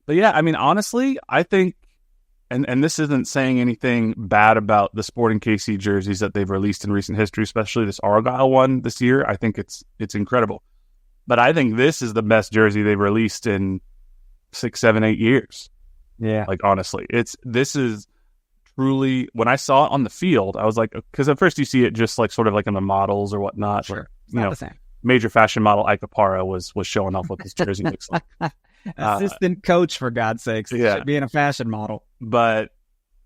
But yeah, I mean, honestly, I think, and this isn't saying anything bad about the Sporting KC jerseys that they've released in recent history, especially this Argyle one this year. I think it's incredible. But I think this is the best jersey they've released in 6, 7, 8 years. Yeah. Like, honestly, this is truly, when I saw it on the field, I was like, because at first you see it just like sort of like in the models or whatnot. Sure. It's not the same. Major fashion model Ike Opara was showing off what this jersey looks like. Assistant coach, for God's sakes. Yeah. Being a fashion model. But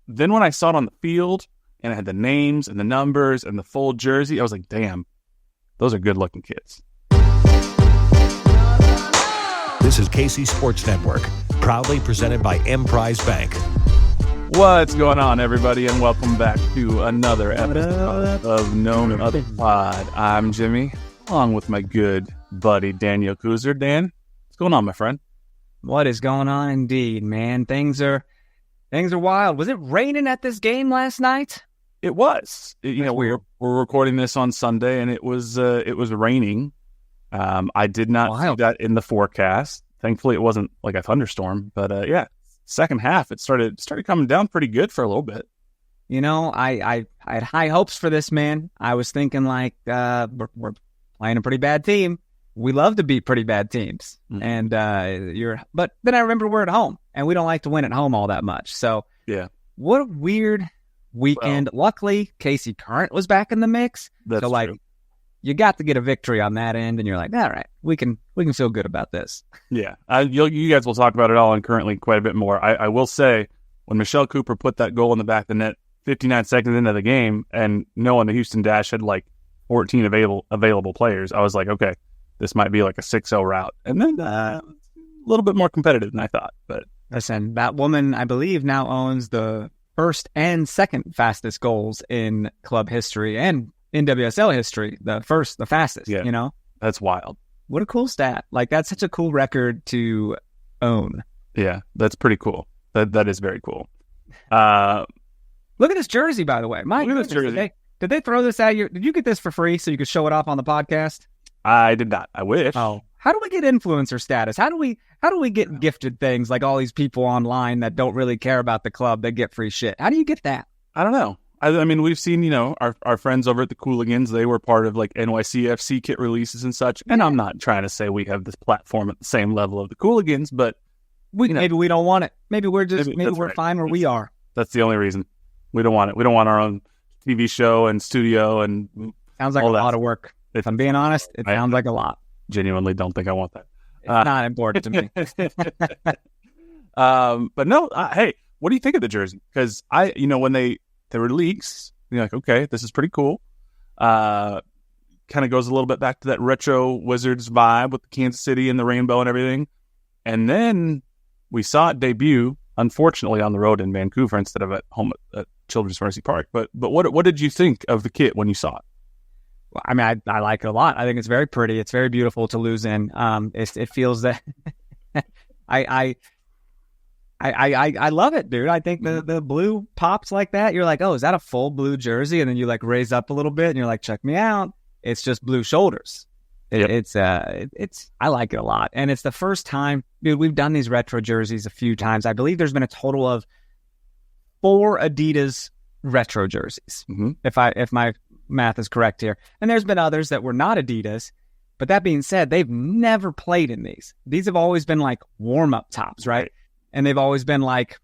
then when I saw it on the field and it had the names and the numbers and the full jersey, I was like, damn, those are good looking kids. This is KC Sports Network, proudly presented by Emprise Bank. What's going on, everybody, and welcome back to another episode of No Other Pod. I'm Jimmy, along with my good buddy Daniel Kooser. Dan, what's going on, my friend? What is going on, indeed, man? Things are wild. Was it raining at this game last night? It was. We're recording this on Sunday, and it was raining. I did not see that in the forecast. Thankfully, it wasn't like a thunderstorm. But yeah, second half it started coming down pretty good for a little bit. You know, I had high hopes for this, man. I was thinking like we're playing a pretty bad team. We love to beat pretty bad teams, and but then I remember we're at home, and we don't like to win at home all that much. So yeah, what a weird weekend. Well, luckily, Casey Current was back in the mix. That's so like, true. You got to get a victory on that end, and you're like, all right, we can feel good about this. Yeah, you guys will talk about it all, and currently quite a bit more. I will say, when Michelle Cooper put that goal in the back of the net 59 seconds into the game, and knowing the Houston Dash had like 14 available players, I was like, okay, this might be like a 6-0 route. And then a little bit more competitive than I thought. But listen, that woman, I believe, now owns the first and second fastest goals in club history and NWSL history. The fastest, yeah, you know? That's wild. What a cool stat. Like, that's such a cool record to own. Yeah, that's pretty cool. That is very cool. Look at this jersey, by the way. Look at this jersey. Did they throw this at you? Did you get this for free so you could show it off on the podcast? I did not. I wish. Oh, how do we get influencer status? How do we get gifted things like all these people online that don't really care about the club that get free shit? How do you get that? I don't know. I mean, we've seen, our friends over at the Cooligans, they were part of like NYCFC kit releases and such. And I'm not trying to say we have this platform at the same level of the Cooligans, but maybe we don't want it. Maybe we're right. Fine where we are. That's the only reason. We don't want it. We don't want our own TV show and studio and sounds like a lot of work. If I'm being honest, it sounds like a lot. Genuinely don't think I want that. It's not important to me. But no, hey, what do you think of the jersey? Because when there were leaks, you're like, okay, this is pretty cool. Kind of goes a little bit back to that retro Wizards vibe with the Kansas City and the rainbow and everything. And then we saw it debut, unfortunately, on the road in Vancouver instead of at home at Children's Mercy Park. But what did you think of the kit when you saw it? Well, I mean, I like it a lot. I think it's very pretty. It's very beautiful to lose in. It feels that I love it, dude. I think the blue pops like that. You're like, oh, is that a full blue jersey? And then you like raise up a little bit, and you're like, check me out. It's just blue shoulders. It's I like it a lot, and it's the first time, dude. We've done these retro jerseys a few times. I believe there's been a total of 4 Adidas retro jerseys, if my math is correct here. And there's been others that were not Adidas. But that being said, they've never played in these. These have always been like warm-up tops, right? And they've always been like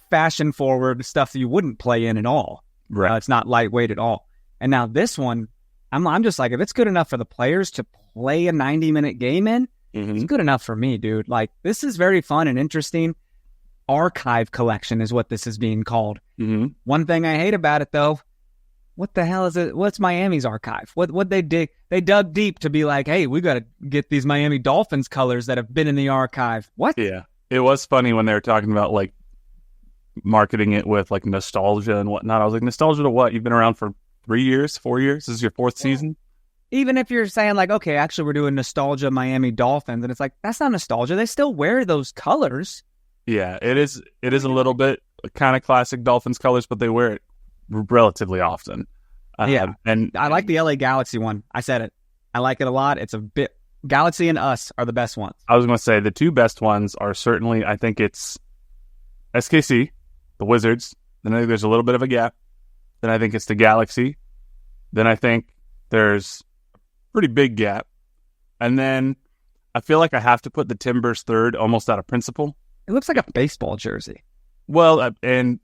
fashion forward stuff that you wouldn't play in at all. Right. It's not lightweight at all. And now this one, I'm just like, if it's good enough for the players to play a 90-minute game in, it's good enough for me, dude. Like, this is very fun and interesting. Archive collection is what this is being called. One thing I hate about it, though, what the hell is it? What's Miami's archive? What they dig? They dug deep to be like, hey, we got to get these Miami Dolphins colors that have been in the archive. What? Yeah. It was funny when they were talking about like marketing it with like nostalgia and whatnot. I was like, nostalgia to what? You've been around for 3 years, 4 years? This is your 4th season? Even if you're saying like, okay, actually we're doing nostalgia Miami Dolphins, and it's like, that's not nostalgia. They still wear those colors. Yeah, it is a little bit kind of classic Dolphins colors, but they wear it relatively often. And I like the LA Galaxy one. I said it. I like it a lot. It's a bit Galaxy and us are the best ones. I was going to say the two best ones are certainly, I think it's SKC, the Wizards. Then I think there's a little bit of a gap. Then I think it's the Galaxy. Then I think there's a pretty big gap. And then I feel like I have to put the Timbers third almost out of principle. It looks like a baseball jersey. Well, and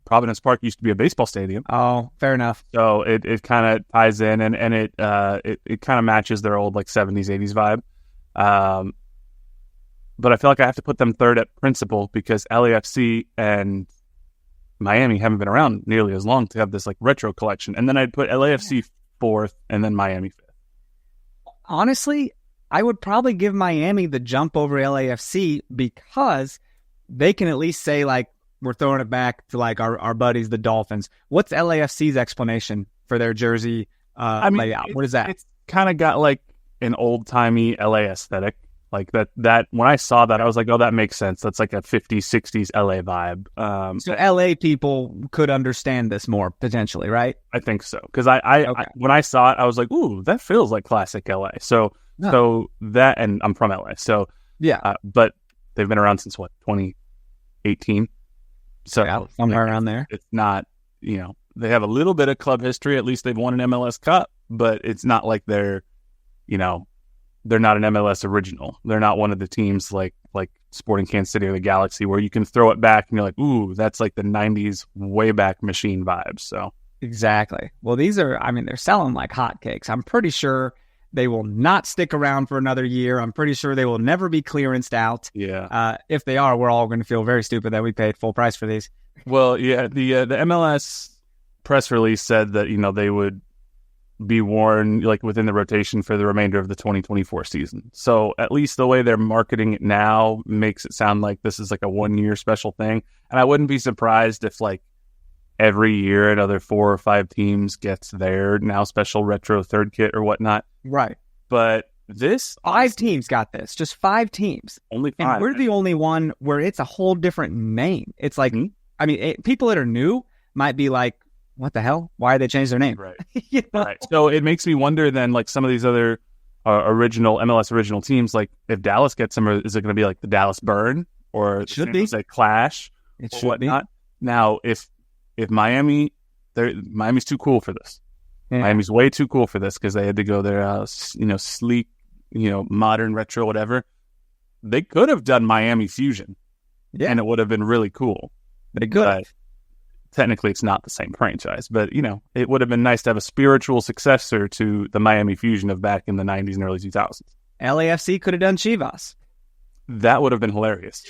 Providence Park used to be a baseball stadium. Oh, fair enough. So it kind of ties in and it kind of matches their old like 70s, 80s vibe. But I feel like I have to put them third at principle because LAFC and Miami haven't been around nearly as long to have this like retro collection. And then I'd put LAFC fourth and then Miami fifth. Honestly, I would probably give Miami the jump over LAFC because they can at least say like, we're throwing it back to like our buddies, the Dolphins. What's LAFC's explanation for their jersey layout? What is that? It's kind of got like an old timey LA aesthetic. Like that when I saw that, I was like, oh, that makes sense. That's like a 50s, 60s LA vibe. So LA people could understand this more potentially, right? I think so. Because I when I saw it, I was like, ooh, that feels like classic LA. So that, and I'm from LA. So yeah, but they've been around since what, 2018? So yeah, somewhere around there. It's not, they have a little bit of club history. At least they've won an MLS Cup, but it's not like they're not an MLS original. They're not one of the teams like Sporting Kansas City or the Galaxy where you can throw it back and you're like, ooh, that's like the 90s way back machine vibes. So exactly. Well, these are, they're selling like hotcakes. I'm pretty sure they will not stick around for another year. I'm pretty sure they will never be clearanced out. Yeah. If they are, we're all going to feel very stupid that we paid full price for these. Well, yeah, the MLS press release said that, they would be worn like within the rotation for the remainder of the 2024 season. So at least the way they're marketing it now makes it sound like this is like a 1 year special thing. And I wouldn't be surprised if like every year another 4 or 5 teams gets their now special retro third kit or whatnot. Right. But this 5 teams got this, just 5 teams. Only 5. And we're the only one where it's a whole different name. It's like, people that are new might be like, what the hell? Why did they change their name? Right. Right. So it makes me wonder then, like some of these other original MLS original teams, like if Dallas gets them, is it going to be like the Dallas Burn or it should be a Clash? It should be. Now, if Miami's too cool for this. Yeah. Miami's way too cool for this because they had to go their sleek, modern retro, whatever. They could have done Miami Fusion, and it would have been really cool. They could. But technically, it's not the same franchise, but it would have been nice to have a spiritual successor to the Miami Fusion of back in the 90s and early 2000s. LAFC could have done Chivas. That would have been hilarious.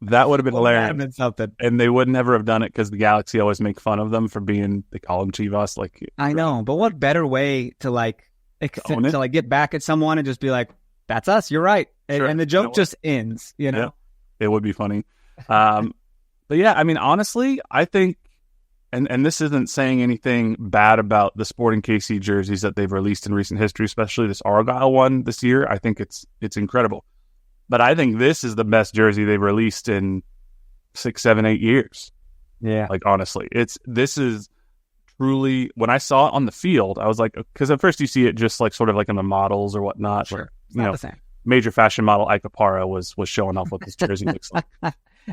That would have been hilarious. Been something. And they would never have done it because the Galaxy always make fun of them for they call them Chivas. Like, I know, but what better way to get back at someone and just be like, that's us, you're right. Sure. And the joke just ends, Yeah, it would be funny. But yeah, honestly, I think, and this isn't saying anything bad about the Sporting KC jerseys that they've released in recent history, especially this Argyle one this year. I think it's incredible. But I think this is the best jersey they've released in 6, 7, 8 years. Yeah. Like, honestly, this is truly, when I saw it on the field, I was like, because at first you see it just like sort of like in the models or whatnot. Sure. It's not the same. Major fashion model Ike Opara was showing off what this jersey looks like.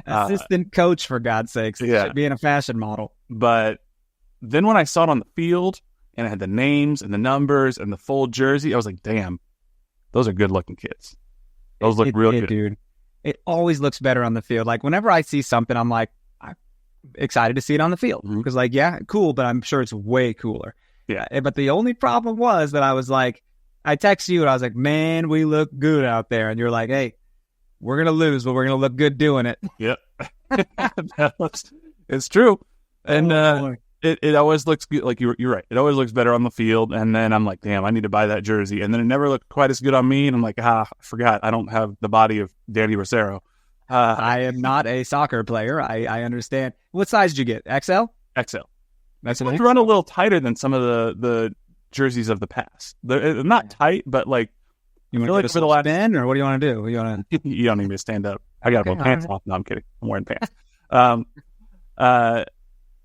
Assistant coach, for God's sakes. Yeah. Being a fashion model. But then when I saw it on the field and it had the names and the numbers and the full jersey, I was like, damn, those are good looking kids. Those look real good. Dude. It always looks better on the field. Like whenever I see something, I'm like, I'm excited to see it on the field. Because cool, but I'm sure it's way cooler. Yeah. But the only problem was that I was like, I text you and I was like, man, we look good out there. And you're like, hey, we're going to lose, but we're going to look good doing it. Yep. It's true. And it always looks good. Like you're right. It always looks better on the field. And then I'm like, damn, I need to buy that jersey. And then it never looked quite as good on me. And I'm like, I forgot. I don't have the body of Danny Rosero. I am not a soccer player. I understand. What size did you get? XL? XL. That's what run a little tighter than some of the jerseys of the past. They're not tight, but like, you want to like for the last spin, or what do you want to do? You want to? You don't need me to stand up. I got to put pants off. No, I'm kidding. I'm wearing pants.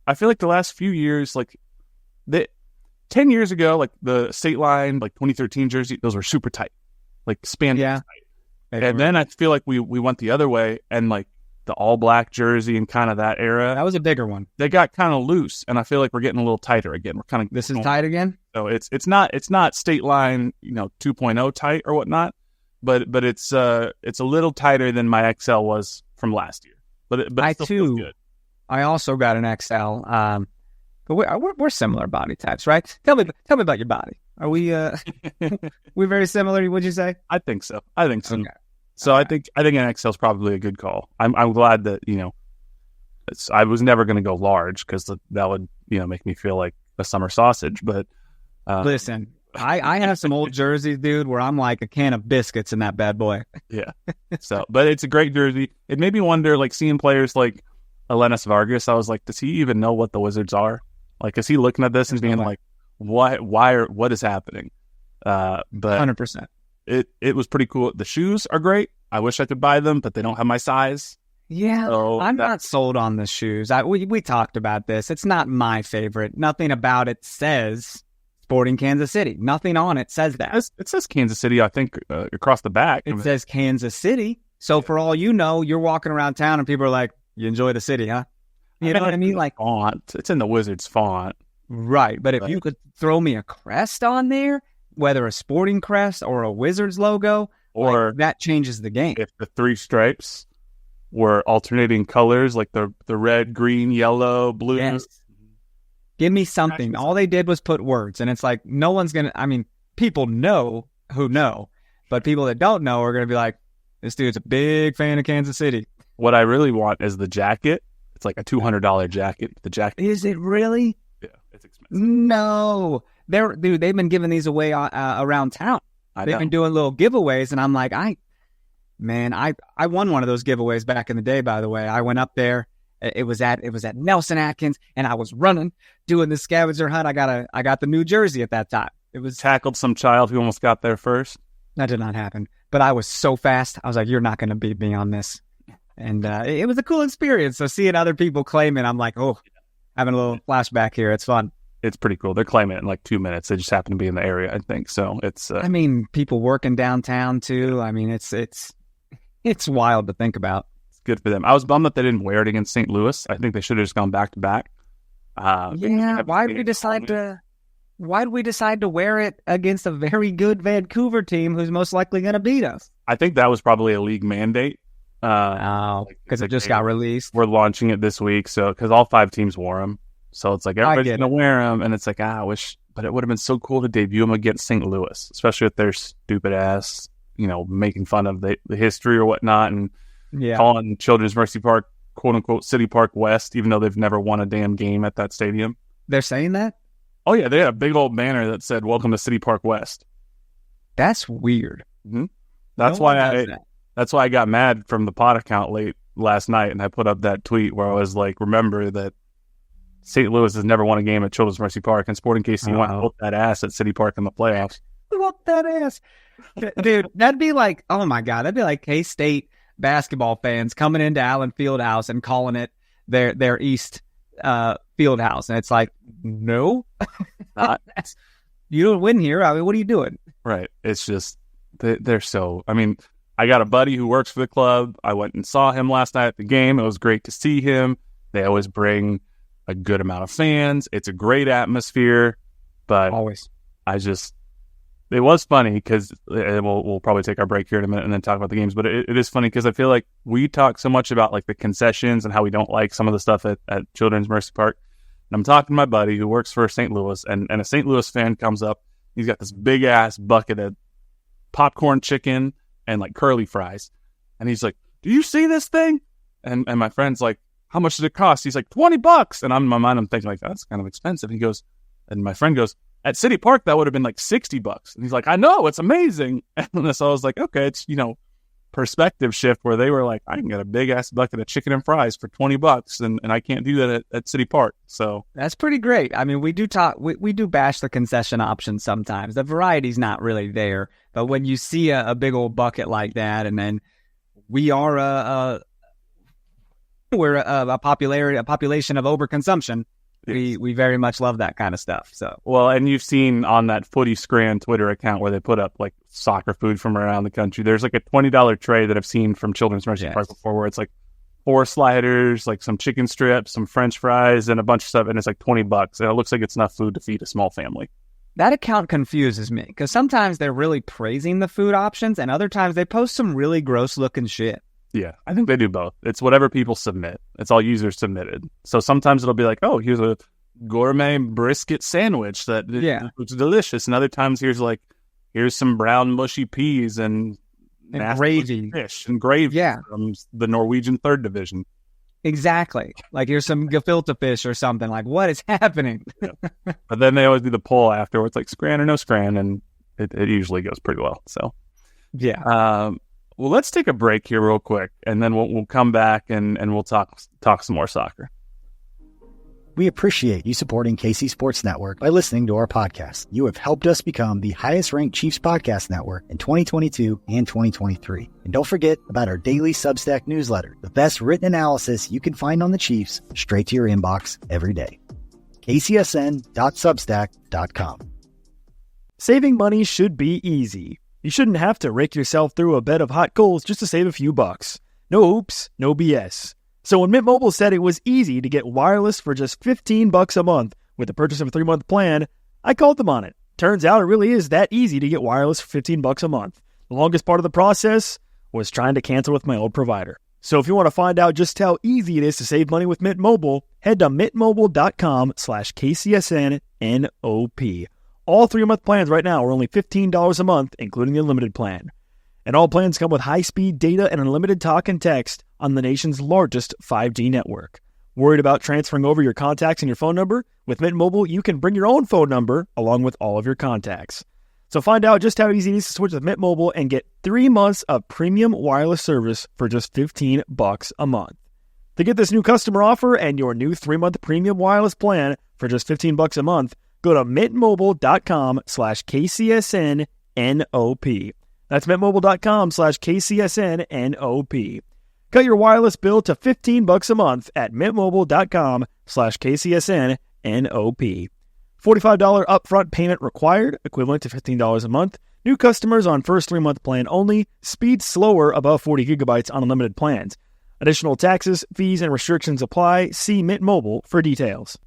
I feel like the last few years, like 10 years ago, like the State Line, like 2013 jersey, those were super tight. like spandex Yeah. tight. And then I feel like we went the other way, and like the all black jersey and kind of that era, That was a bigger one. they got kind of loose, and I feel like we're getting a little tighter again. We're kind of This is tight again. So it's not state line 2.0 tight or whatnot, but it's a little tighter than my XL was from last year. But it still feels good. I also got an XL. But we're similar body types, right? Tell me about your body. Are we we very similar? Would you say? I think so. Okay. So Okay. I think an XL is probably a good call. I'm glad that I was never going to go large because that would make me feel like a summer sausage. But Listen, I have some old jerseys, dude, where I'm like a can of biscuits in that bad boy. yeah. So, but it's a great jersey. It made me wonder, like seeing players like Elenis Vargas. I was like, does he even know what the Wizards are? Like, is he looking at this and being like, what is happening? But 100%. It was pretty cool. The shoes are great. I wish I could buy them, but they don't have my size. Yeah, So I'm not sold on the shoes. We talked about this. It's not my favorite. Nothing about it says Sporting Kansas City. Nothing on it says that. It says Kansas City, I think, across the back. It says Kansas City. So for all you know, you're walking around town and people are like, "You enjoy the city, huh?" You know what I mean? Like font. It's in the Wizards font. right. But if you could throw me a crest on there, whether a Sporting crest or a Wizards logo, Or like, that changes the game. if the three stripes were alternating colors, like the red, green, yellow, blue. Yes. Give me something. All they did was put words, and it's like no one's gonna. I mean, people know who know, but people that don't know are gonna be like, "This dude's a big fan of Kansas City." What I really want is the jacket. It's like a $200 jacket. The jacket. Is it really? Yeah, it's expensive. No, they've been giving these away around town. They've been doing little giveaways, and I'm like, I won one of those giveaways back in the day. By the way, I went up there. It was at Nelson Atkins, and I was running, doing the scavenger hunt. I got the New Jersey at that time. It was Tackled some child who almost got there first. that did not happen, but I was so fast. I was like, "You're not going to beat me on this," and it was a cool experience. So seeing other people claim it, I'm like, oh, having a little flashback here. It's fun. It's pretty cool. They're claiming it in like 2 minutes. They just happen to be in the area, I think. So it's. I mean, people working downtown too. I mean, it's wild to think about. Good for them. I was bummed that they didn't wear it against St. Louis. I think they should have just gone back to back. Why did we decide to wear it against a very good Vancouver team who's most likely going to beat us? I think that was probably a league mandate. Because it just got released. We're launching it this week, so because all 5 teams wore them, so it's like everybody's going to wear them, and it's like I wish, but it would have been so cool to debut them against St. Louis, especially with their stupid ass, making fun of the history or whatnot, and calling Children's Mercy Park "quote unquote" City Park West, even though they've never won a damn game at that stadium. They're saying that? Oh yeah, they had a big old banner that said "Welcome to City Park West." That's weird. Mm-hmm. That's why I got mad from the pod account late last night, and I put up that tweet where I was like, "Remember that St. Louis has never won a game at Children's Mercy Park, and Sporting KC went and whooped that ass at City Park in the playoffs." Whoop that ass, dude. That'd be like, oh my god, that'd be like K-State basketball fans coming into Allen Fieldhouse and calling it their East Fieldhouse, and it's like, no, you don't win here. I mean, what are you doing? Right. It's just they're so. I mean, I got a buddy who works for the club. I went and saw him last night at the game. It was great to see him. They always bring a good amount of fans. It's a great atmosphere, but always. It was funny because we'll probably take our break here in a minute and then talk about the games. But it is funny because I feel like we talk so much about like the concessions and how we don't like some of the stuff at Children's Mercy Park. And I'm talking to my buddy who works for St. Louis, and a St. Louis fan comes up. He's got this big ass bucket of popcorn chicken and like curly fries, and he's like, "Do you see this thing?" And my friend's like, "How much does it cost?" He's like, $20. And in my mind, I'm thinking like, that's kind of expensive. He goes, and my friend goes, "At City Park, that would have been like $60. And he's like, "I know, it's amazing." And so I was like, okay, it's, perspective shift where they were like, I can get a big ass bucket of chicken and fries for $20 and I can't do that at City Park. So that's pretty great. I mean, we do bash the concession options sometimes. The variety's not really there, but when you see a big old bucket like that, and then we're a population of overconsumption. We very much love that kind of stuff. So well, and you've seen on that Footy Scran Twitter account where they put up like soccer food from around the country. There's like a $20 tray that I've seen from Children's Merchant Park before, where it's like 4 sliders, like some chicken strips, some French fries, and a bunch of stuff, and it's like $20, and it looks like it's enough food to feed a small family. that account confuses me because sometimes they're really praising the food options, and other times they post some really gross looking shit. Yeah, I think they do both. It's whatever people submit. It's all users submitted. So sometimes it'll be like, oh, here's a gourmet brisket sandwich that looks delicious. And other times here's some brown mushy peas and gravy. Fish and gravy from the Norwegian 3rd Division. Exactly. Like here's some gefilte fish or something. Like, what is happening? But then they always do the poll afterwards, like scran or no scran, and it usually goes pretty well. So yeah. Well, let's take a break here real quick, and then we'll come back and we'll talk some more soccer. We appreciate you supporting KC Sports Network by listening to our podcast. You have helped us become the highest-ranked Chiefs podcast network in 2022 and 2023. And don't forget about our daily Substack newsletter, the best written analysis you can find on the Chiefs straight to your inbox every day. kcsn.substack.com. Saving money should be easy. You shouldn't have to rake yourself through a bed of hot coals just to save a few bucks. No oops, no BS. So when Mint Mobile said it was easy to get wireless for just $15 a month with the purchase of a 3-month plan, I called them on it. Turns out it really is that easy to get wireless for $15 a month. The longest part of the process was trying to cancel with my old provider. So if you want to find out just how easy it is to save money with Mint Mobile, head to mintmobile.com/KCSNNOP. All 3-month plans right now are only $15 a month, including the unlimited plan. And all plans come with high-speed data and unlimited talk and text on the nation's largest 5G network. Worried about transferring over your contacts and your phone number? With Mint Mobile, you can bring your own phone number along with all of your contacts. So find out just how easy it is to switch with Mint Mobile and get 3 months of premium wireless service for just $15 a month. To get this new customer offer and your new 3-month premium wireless plan for just $15 a month, go to mintmobile.com/KCSNNOP. That's mintmobile.com/KCSNNOP. Cut your wireless bill to $15 a month at mintmobile.com/KCSNNOP. $45 upfront payment required, equivalent to $15 a month. New customers on first 3-month plan only. Speed slower above 40 gigabytes on unlimited plans. Additional taxes, fees, and restrictions apply. See Mint Mobile for details.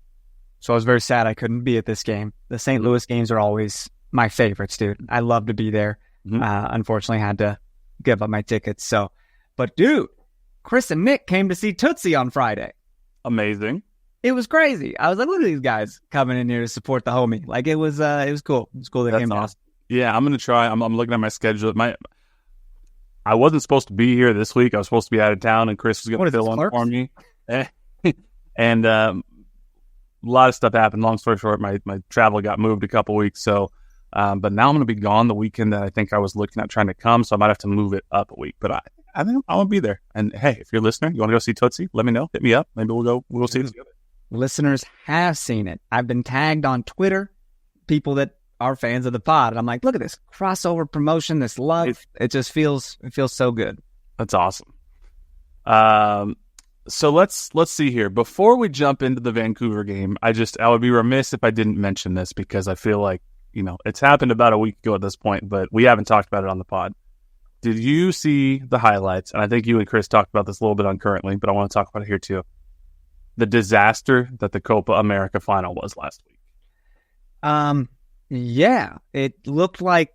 So I was very sad I couldn't be at this game. The St. Louis games are always my favorites, dude. I love to be there. Unfortunately, had to give up my tickets. But dude, Chris and Nick came to see Tootsie on Friday. Amazing. It was crazy. I was like, look at these guys coming in here to support the homie. Like it was cool. It was cool. They came out. Awesome. Yeah, I'm gonna try. I'm looking at my schedule. I wasn't supposed to be here this week. I was supposed to be out of town, and Chris was gonna fill in for me. And a lot of stuff happened. Long story short, my travel got moved a couple weeks. So, but now I'm going to be gone the weekend that I think I was looking at trying to come. So I might have to move it up a week. But I think I want to be there. And hey, if you're a listener, you want to go see Tootsie, let me know. Hit me up. Maybe we'll see it together. Listeners have seen it. I've been tagged on Twitter, people that are fans of the pod. And I'm like, look at this crossover promotion, this love. It just feels so good. That's awesome. So let's see here. Before we jump into the Vancouver game, I would be remiss if I didn't mention this because I feel like, it's happened about a week ago at this point, but we haven't talked about it on the pod. Did you see the highlights? And I think you and Chris talked about this a little bit on Currently, but I want to talk about it here too. The disaster that the Copa America final was last week. Yeah, it looked like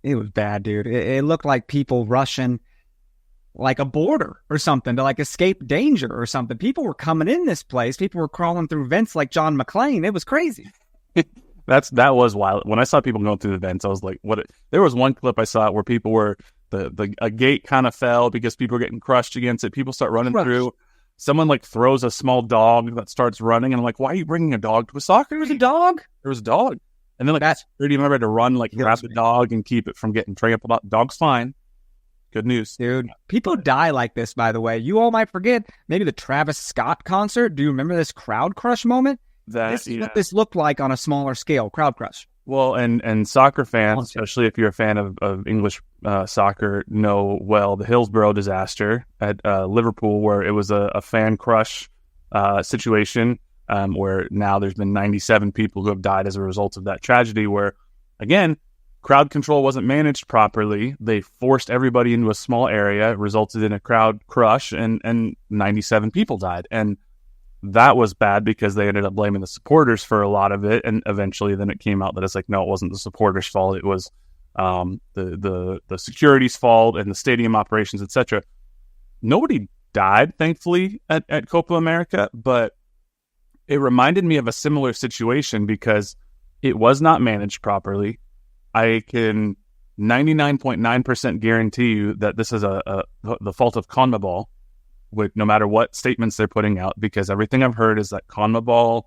it was bad, dude. It looked like people rushing like a border or something to like escape danger or something. People were coming in this place. People were crawling through vents like John McClane. It was crazy. That was wild. When I saw people going through the vents, I was like, "What?" There was one clip I saw where people were a gate kind of fell because people were getting crushed against it. People start running through. Someone like throws a small dog that starts running, and I'm like, "Why are you bringing a dog to a soccer?" There was a dog. There was a dog, and then like that security member had to run, like grab the dog and keep it from getting trampled. Dog's fine. Good news. Dude, people die like this, by the way. You all might forget maybe the Travis Scott concert. Do you remember this crowd crush moment? This is what this looked like on a smaller scale, crowd crush. Well, and soccer fans, especially if you're a fan of English soccer, know well the Hillsborough disaster at Liverpool, where it was a fan crush situation where now there's been 97 people who have died as a result of that tragedy, where, again, crowd control wasn't managed properly. They forced everybody into a small area. It resulted in a crowd crush, and 97 people died. And that was bad because they ended up blaming the supporters for a lot of it. And eventually then it came out that it's like, no, it wasn't the supporters' fault. It was the security's fault and the stadium operations, etc. Nobody died, thankfully, at Copa America, but it reminded me of a similar situation because it was not managed properly. I can 99.9% guarantee you that this is the fault of CONMEBOL, with no matter what statements they're putting out, because everything I've heard is that CONMEBOL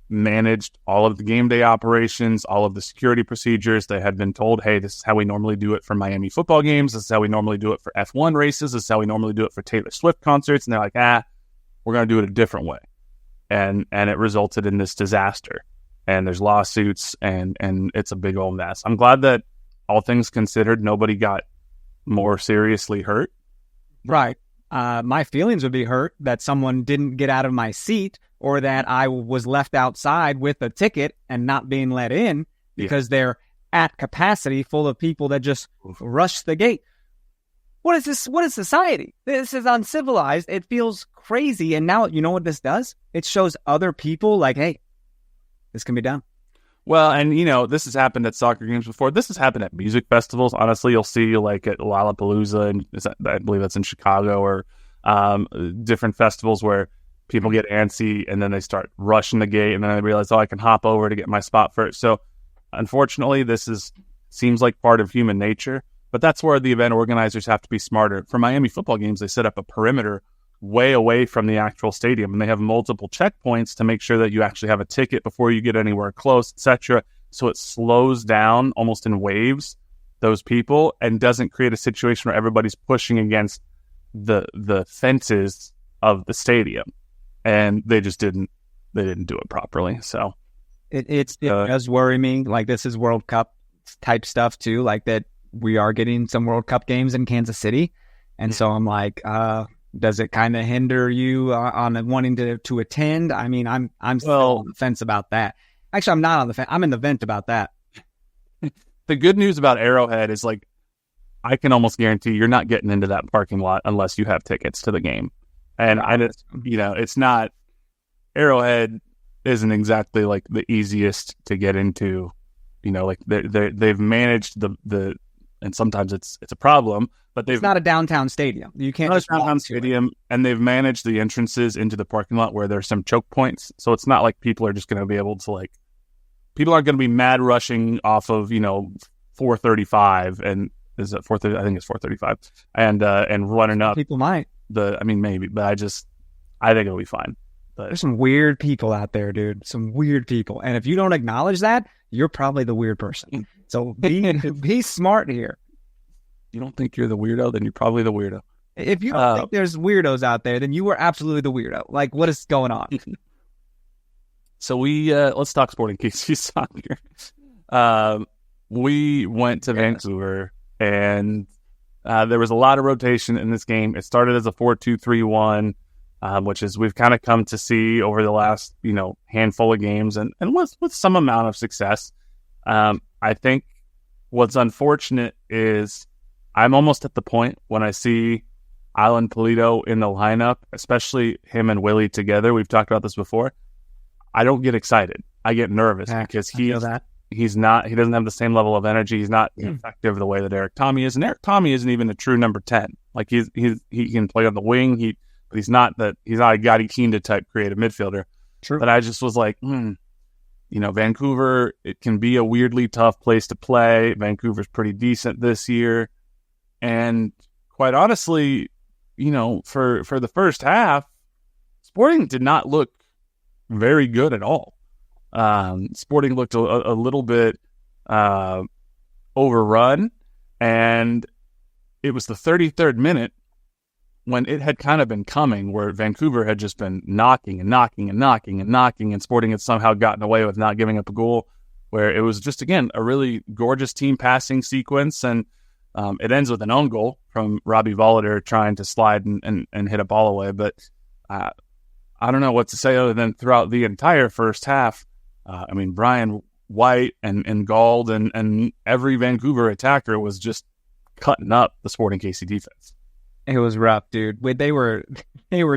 managed all of the game day operations, all of the security procedures. They had been told, hey, this is how we normally do it for Miami football games. This is how we normally do it for F1 races. This is how we normally do it for Taylor Swift concerts. And they're like, we're going to do it a different way. And it resulted in this disaster. And there's lawsuits, and it's a big old mess. I'm glad that, all things considered, nobody got more seriously hurt. Right. My feelings would be hurt that someone didn't get out of my seat, or that I was left outside with a ticket and not being let in because they're at capacity full of people that just rush the gate. What is this? What is society? This is uncivilized. It feels crazy. And now, you know what this does? It shows other people like, hey, this can be done. Well, and, this has happened at soccer games before. This has happened at music festivals. Honestly, you'll see like at Lollapalooza, and I believe that's in Chicago, or different festivals where people get antsy and then they start rushing the gate, and then they realize, I can hop over to get my spot first. So unfortunately, seems like part of human nature, but that's where the event organizers have to be smarter. For Miami football games, they set up a perimeter way away from the actual stadium, and they have multiple checkpoints to make sure that you actually have a ticket before you get anywhere close, etc. So it slows down almost in waves those people, and doesn't create a situation where everybody's pushing against the fences of the stadium. And they just didn't do it properly. So it does worry me. Like, this is World Cup type stuff too, like that we are getting some World Cup games in Kansas City, and so I'm like, does it kind of hinder you on wanting to attend? I mean, I'm still on the fence about that. Actually, I'm not on the fence. I'm in the vent about that. The good news about Arrowhead is, like, I can almost guarantee you're not getting into that parking lot unless you have tickets to the game. And it's not, Arrowhead isn't exactly like the easiest to get into. Like they've managed the and sometimes it's a problem, but it's not a downtown stadium. You can't just downtown stadium, and they've managed the entrances into the parking lot where there's some choke points. So it's not like people are just going to be able to, people aren't going to be mad rushing off of 435, and is it 430? I think it's 435, and running up. People might. Maybe, but I think it'll be fine. But there's some weird people out there, dude. Some weird people, and if you don't acknowledge that, you're probably the weird person. So be smart here. You don't think you're the weirdo, then you're probably the weirdo. If you don't think there's weirdos out there, then you are absolutely the weirdo. Like, what is going on? So let's talk Sporting KC soccer. We went to Vancouver, and there was a lot of rotation in this game. It started as a 4-2-3-1, which is we've kind of come to see over the last handful of games, and with some amount of success. I think what's unfortunate is I'm almost at the point when I see Alan Pulido in the lineup, especially him and Willy together. We've talked about this before. I don't get excited. I get nervous because he doesn't have the same level of energy. He's not effective the way that Eric Tommy is. And Eric Tommy isn't even a true number 10. Like, he can play on the wing. But he's not a Gotti Kinda type creative midfielder. True. But I just was like, Vancouver, it can be a weirdly tough place to play. Vancouver's pretty decent this year. And quite honestly, for the first half, Sporting did not look very good at all. Sporting looked a little bit overrun, and it was the 33rd minute when it had kind of been coming, where Vancouver had just been knocking, and Sporting had somehow gotten away with not giving up a goal, where it was just, again, a really gorgeous team passing sequence, and it ends with an own goal from Robbie Volliter trying to slide and hit a ball away. But I don't know what to say other than throughout the entire first half, Brian White and Gauld and every Vancouver attacker was just cutting up the Sporting KC defense. It was rough, dude. They were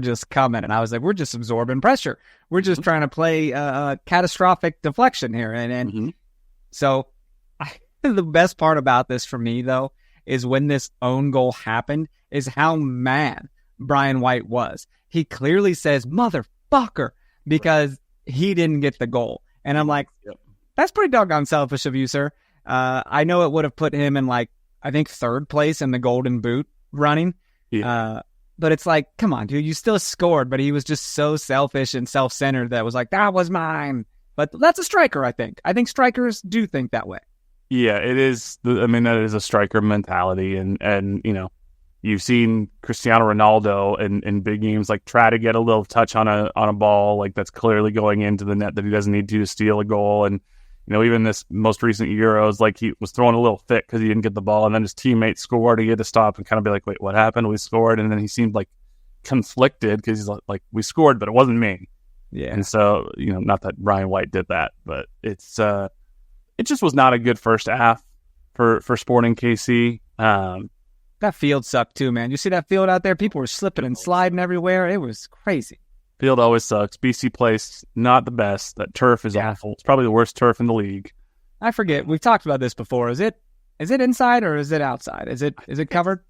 just coming, and I was like, we're just absorbing pressure. We're just trying to play a catastrophic deflection here. And so the best part about this for me, though, is when this own goal happened, is how mad Brian White was. He clearly says, motherfucker, because he didn't get the goal. And I'm like, that's pretty doggone selfish of you, sir. I know it would have put him in, like, I think 3rd place in the Golden Boot running. Yeah. But it's like, come on, dude, you still scored, but he was just so selfish and self-centered that was like, that was mine. But that's a striker, I think. I think strikers do think that way. Yeah, it is. That is a striker mentality. And you've seen Cristiano Ronaldo in big games, like, try to get a little touch on a ball, like, that's clearly going into the net that he doesn't need to steal a goal. And, even this most recent Euros, like, he was throwing a little fit because he didn't get the ball, and then his teammate scored. He had to stop and kind of be like, wait, what happened? We scored. And then he seemed like conflicted because he's like, we scored, but it wasn't me. Yeah. And so, not that Brian White did that, but it just was not a good first half for Sporting KC. That field sucked too, man. You see that field out there? People were slipping and sliding everywhere. It was crazy. Field always sucks. BC Place, not the best. That turf is awful. It's probably the worst turf in the league. I forget. We've talked about this before. Is it inside or is it outside? Is it covered?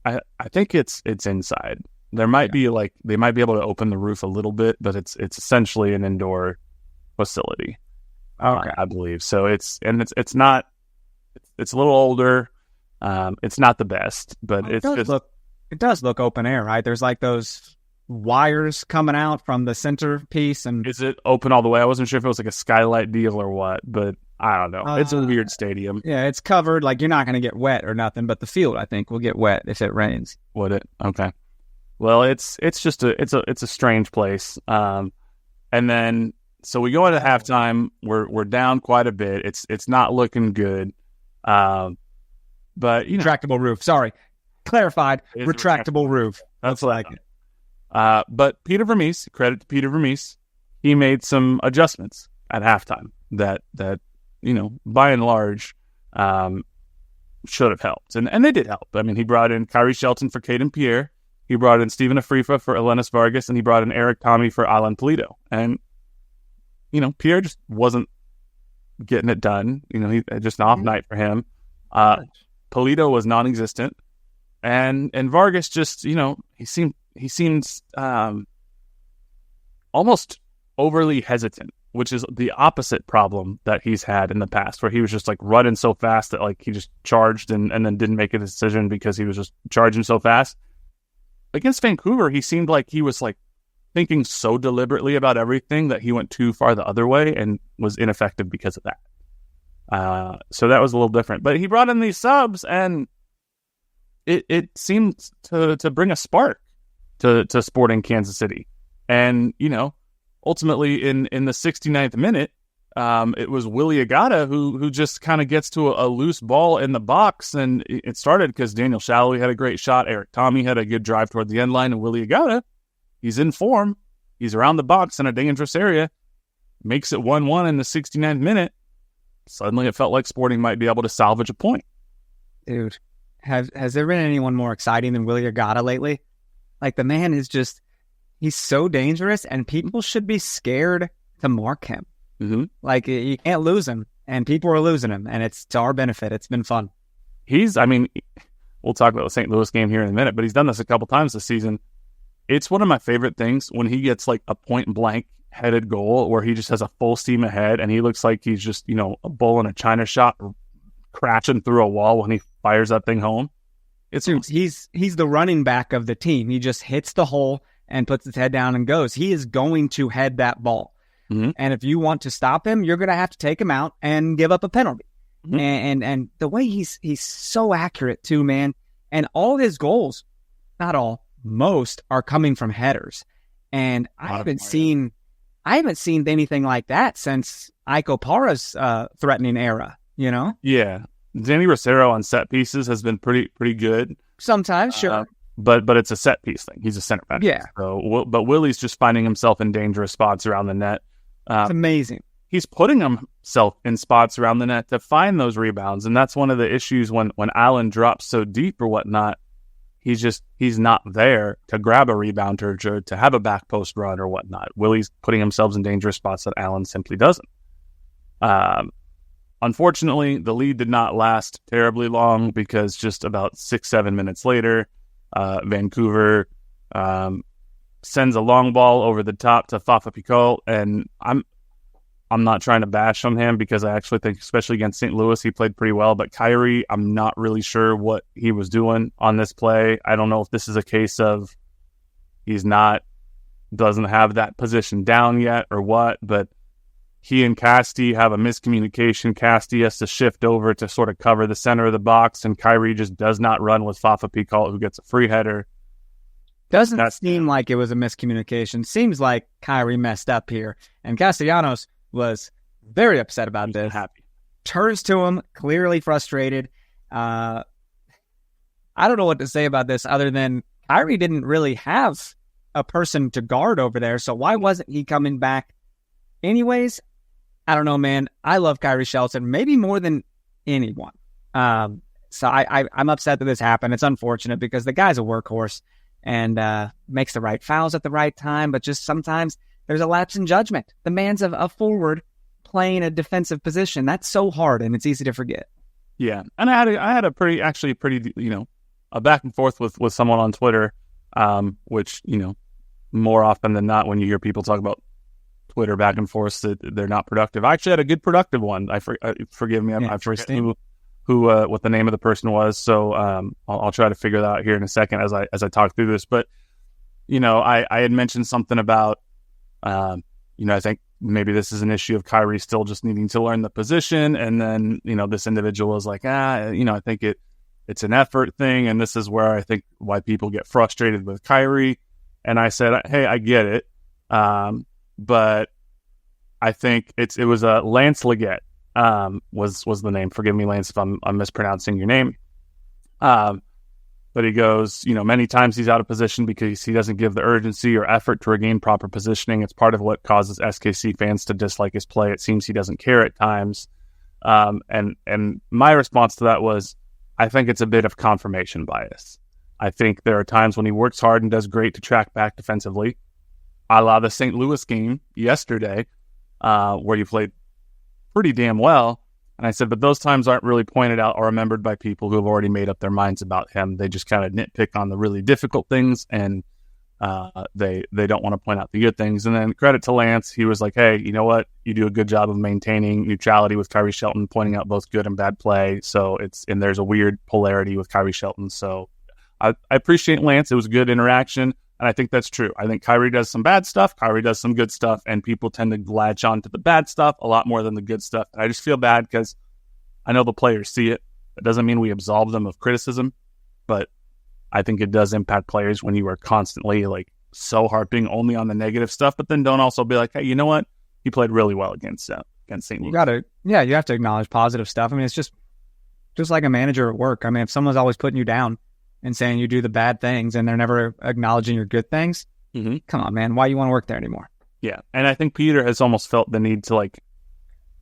I think it's inside. There might be they might be able to open the roof a little bit, but it's essentially an indoor facility. Okay. I believe. So it's not, it's a little older. It's not the best, but it does look open air, right? There's like those wires coming out from the centerpiece. And is it open all the way? I wasn't sure if it was like a skylight deal or what, but I don't know. It's a weird stadium. Yeah, it's covered. Like, you're not going to get wet or nothing, but the field, I think, will get wet if it rains. Would it? Okay. Well, it's just a strange place. And then so we go into halftime. We're down quite a bit. It's not looking good. But retractable roof. Sorry, clarified. Retractable roof. That's what I get. But Peter Vermees, credit to Peter Vermees, he made some adjustments at halftime that by and large should have helped, and they did help. I mean, he brought in Kyrie Shelton for Caden Pierre, he brought in Stephen Afrifa for Elenis Vargas, and he brought in Eric Tommy for Alan Polito. And Pierre just wasn't getting it done. He just an off night for him. Polito was non-existent, and Vargas just he seems almost overly hesitant, which is the opposite problem that he's had in the past, where he was just like running so fast that like he just charged and then didn't make a decision because he was just charging so fast. Against Vancouver, he seemed like he was like thinking so deliberately about everything that he went too far the other way and was ineffective because of that. So that was a little different. But he brought in these subs, and it seemed to bring a spark to Sporting Kansas City. And, ultimately in the 69th minute, it was Willy Agada who just kind of gets to a loose ball in the box. And it started because Daniel Shallowy had a great shot. Eric Tommy had a good drive toward the end line. And Willy Agada, he's in form. He's around the box in a dangerous area. Makes it 1-1 in the 69th minute. Suddenly it felt like Sporting might be able to salvage a point. Dude, has there been anyone more exciting than Willy Agada lately? Like, the man is just, he's so dangerous, and people should be scared to mark him. Mm-hmm. Like, you can't lose him, and people are losing him, and it's to our benefit. It's been fun. We'll talk about the St. Louis game here in a minute, but he's done this a couple times this season. It's one of my favorite things when he gets like a point blank headed goal where he just has a full steam ahead, and he looks like he's just, a bull in a china shop crashing through a wall when he fires that thing home. He's the running back of the team. He just hits the hole and puts his head down and goes. He is going to head that ball. Mm-hmm. And if you want to stop him, you're going to have to take him out and give up a penalty. Mm-hmm. And the way he's so accurate too, man. And all his goals, not all, most are coming from headers. And I haven't seen anything like that since Ike Opara's threatening era, Yeah. Danny Rosero on set pieces has been pretty good. Sometimes, sure. but it's a set piece thing. He's a center back. Yeah. So, but Willy's just finding himself in dangerous spots around the net. It's amazing. He's putting himself in spots around the net to find those rebounds, and that's one of the issues when Allen drops so deep or whatnot. He's not there to grab a rebound or to have a back post run or whatnot. Willy's putting himself in dangerous spots that Allen simply doesn't. Unfortunately, the lead did not last terribly long because just about 6-7 minutes later, Vancouver sends a long ball over the top to Fafa Picot, and I'm not trying to bash on him because I actually think, especially against St. Louis, he played pretty well. But Kyrie, I'm not really sure what he was doing on this play. I don't know if this is a case of doesn't have that position down yet or what, but he and Casti have a miscommunication. Casti has to shift over to sort of cover the center of the box, and Kyrie just does not run with Fafa Picot, who gets a free header. Doesn't seem like it was a miscommunication. Seems like Kyrie messed up here. And Castellanos was very upset about this. Happy. Turns to him, clearly frustrated. I don't know what to say about this other than Kyrie didn't really have a person to guard over there, so why wasn't he coming back anyways? I don't know, man. I love Kyrie Shelton, maybe more than anyone. So I'm upset that this happened. It's unfortunate because the guy's a workhorse and makes the right fouls at the right time, but just sometimes there's a lapse in judgment. The man's a forward playing a defensive position. That's so hard, and it's easy to forget. Yeah, and I had a pretty a back and forth with someone on Twitter, which more often than not when you hear people talk about Twitter back and forth that they're not productive. I actually had a good productive one. Forgive me, I forget who what the name of the person was. So I'll try to figure that out here in a second as I talk through this. But I had mentioned something about I think maybe this is an issue of Kyrie still just needing to learn the position, and then this individual is like, I think it's an effort thing, and this is where I think why people get frustrated with Kyrie. And I said, hey, I get it, but I think it was Lance Leggett was the name. Forgive me, Lance, if I'm mispronouncing your name. But he goes, many times he's out of position because he doesn't give the urgency or effort to regain proper positioning. It's part of what causes SKC fans to dislike his play. It seems he doesn't care at times. And my response to that was, I think it's a bit of confirmation bias. I think there are times when he works hard and does great to track back defensively, a la the St. Louis game yesterday, where you played pretty damn well. And I said, but those times aren't really pointed out or remembered by people who have already made up their minds about him. They just kind of nitpick on the really difficult things, and they don't want to point out the good things. And then credit to Lance, he was like, hey, you know what? You do a good job of maintaining neutrality with Kyrie Shelton, pointing out both good and bad play. So and there's a weird polarity with Kyrie Shelton. So I appreciate Lance. It was a good interaction. And I think that's true. I think Kyrie does some bad stuff. Kyrie does some good stuff. And people tend to latch on to the bad stuff a lot more than the good stuff. And I just feel bad because I know the players see it. It doesn't mean we absolve them of criticism. But I think it does impact players when you are constantly so harping only on the negative stuff. But then don't also be like, hey, you know what? He played really well against St. Louis. You have to acknowledge positive stuff. I mean, it's just like a manager at work. I mean, if someone's always putting you down and saying you do the bad things and they're never acknowledging your good things, come on, man. Why you want to work there anymore? Yeah. And I think Peter has almost felt the need to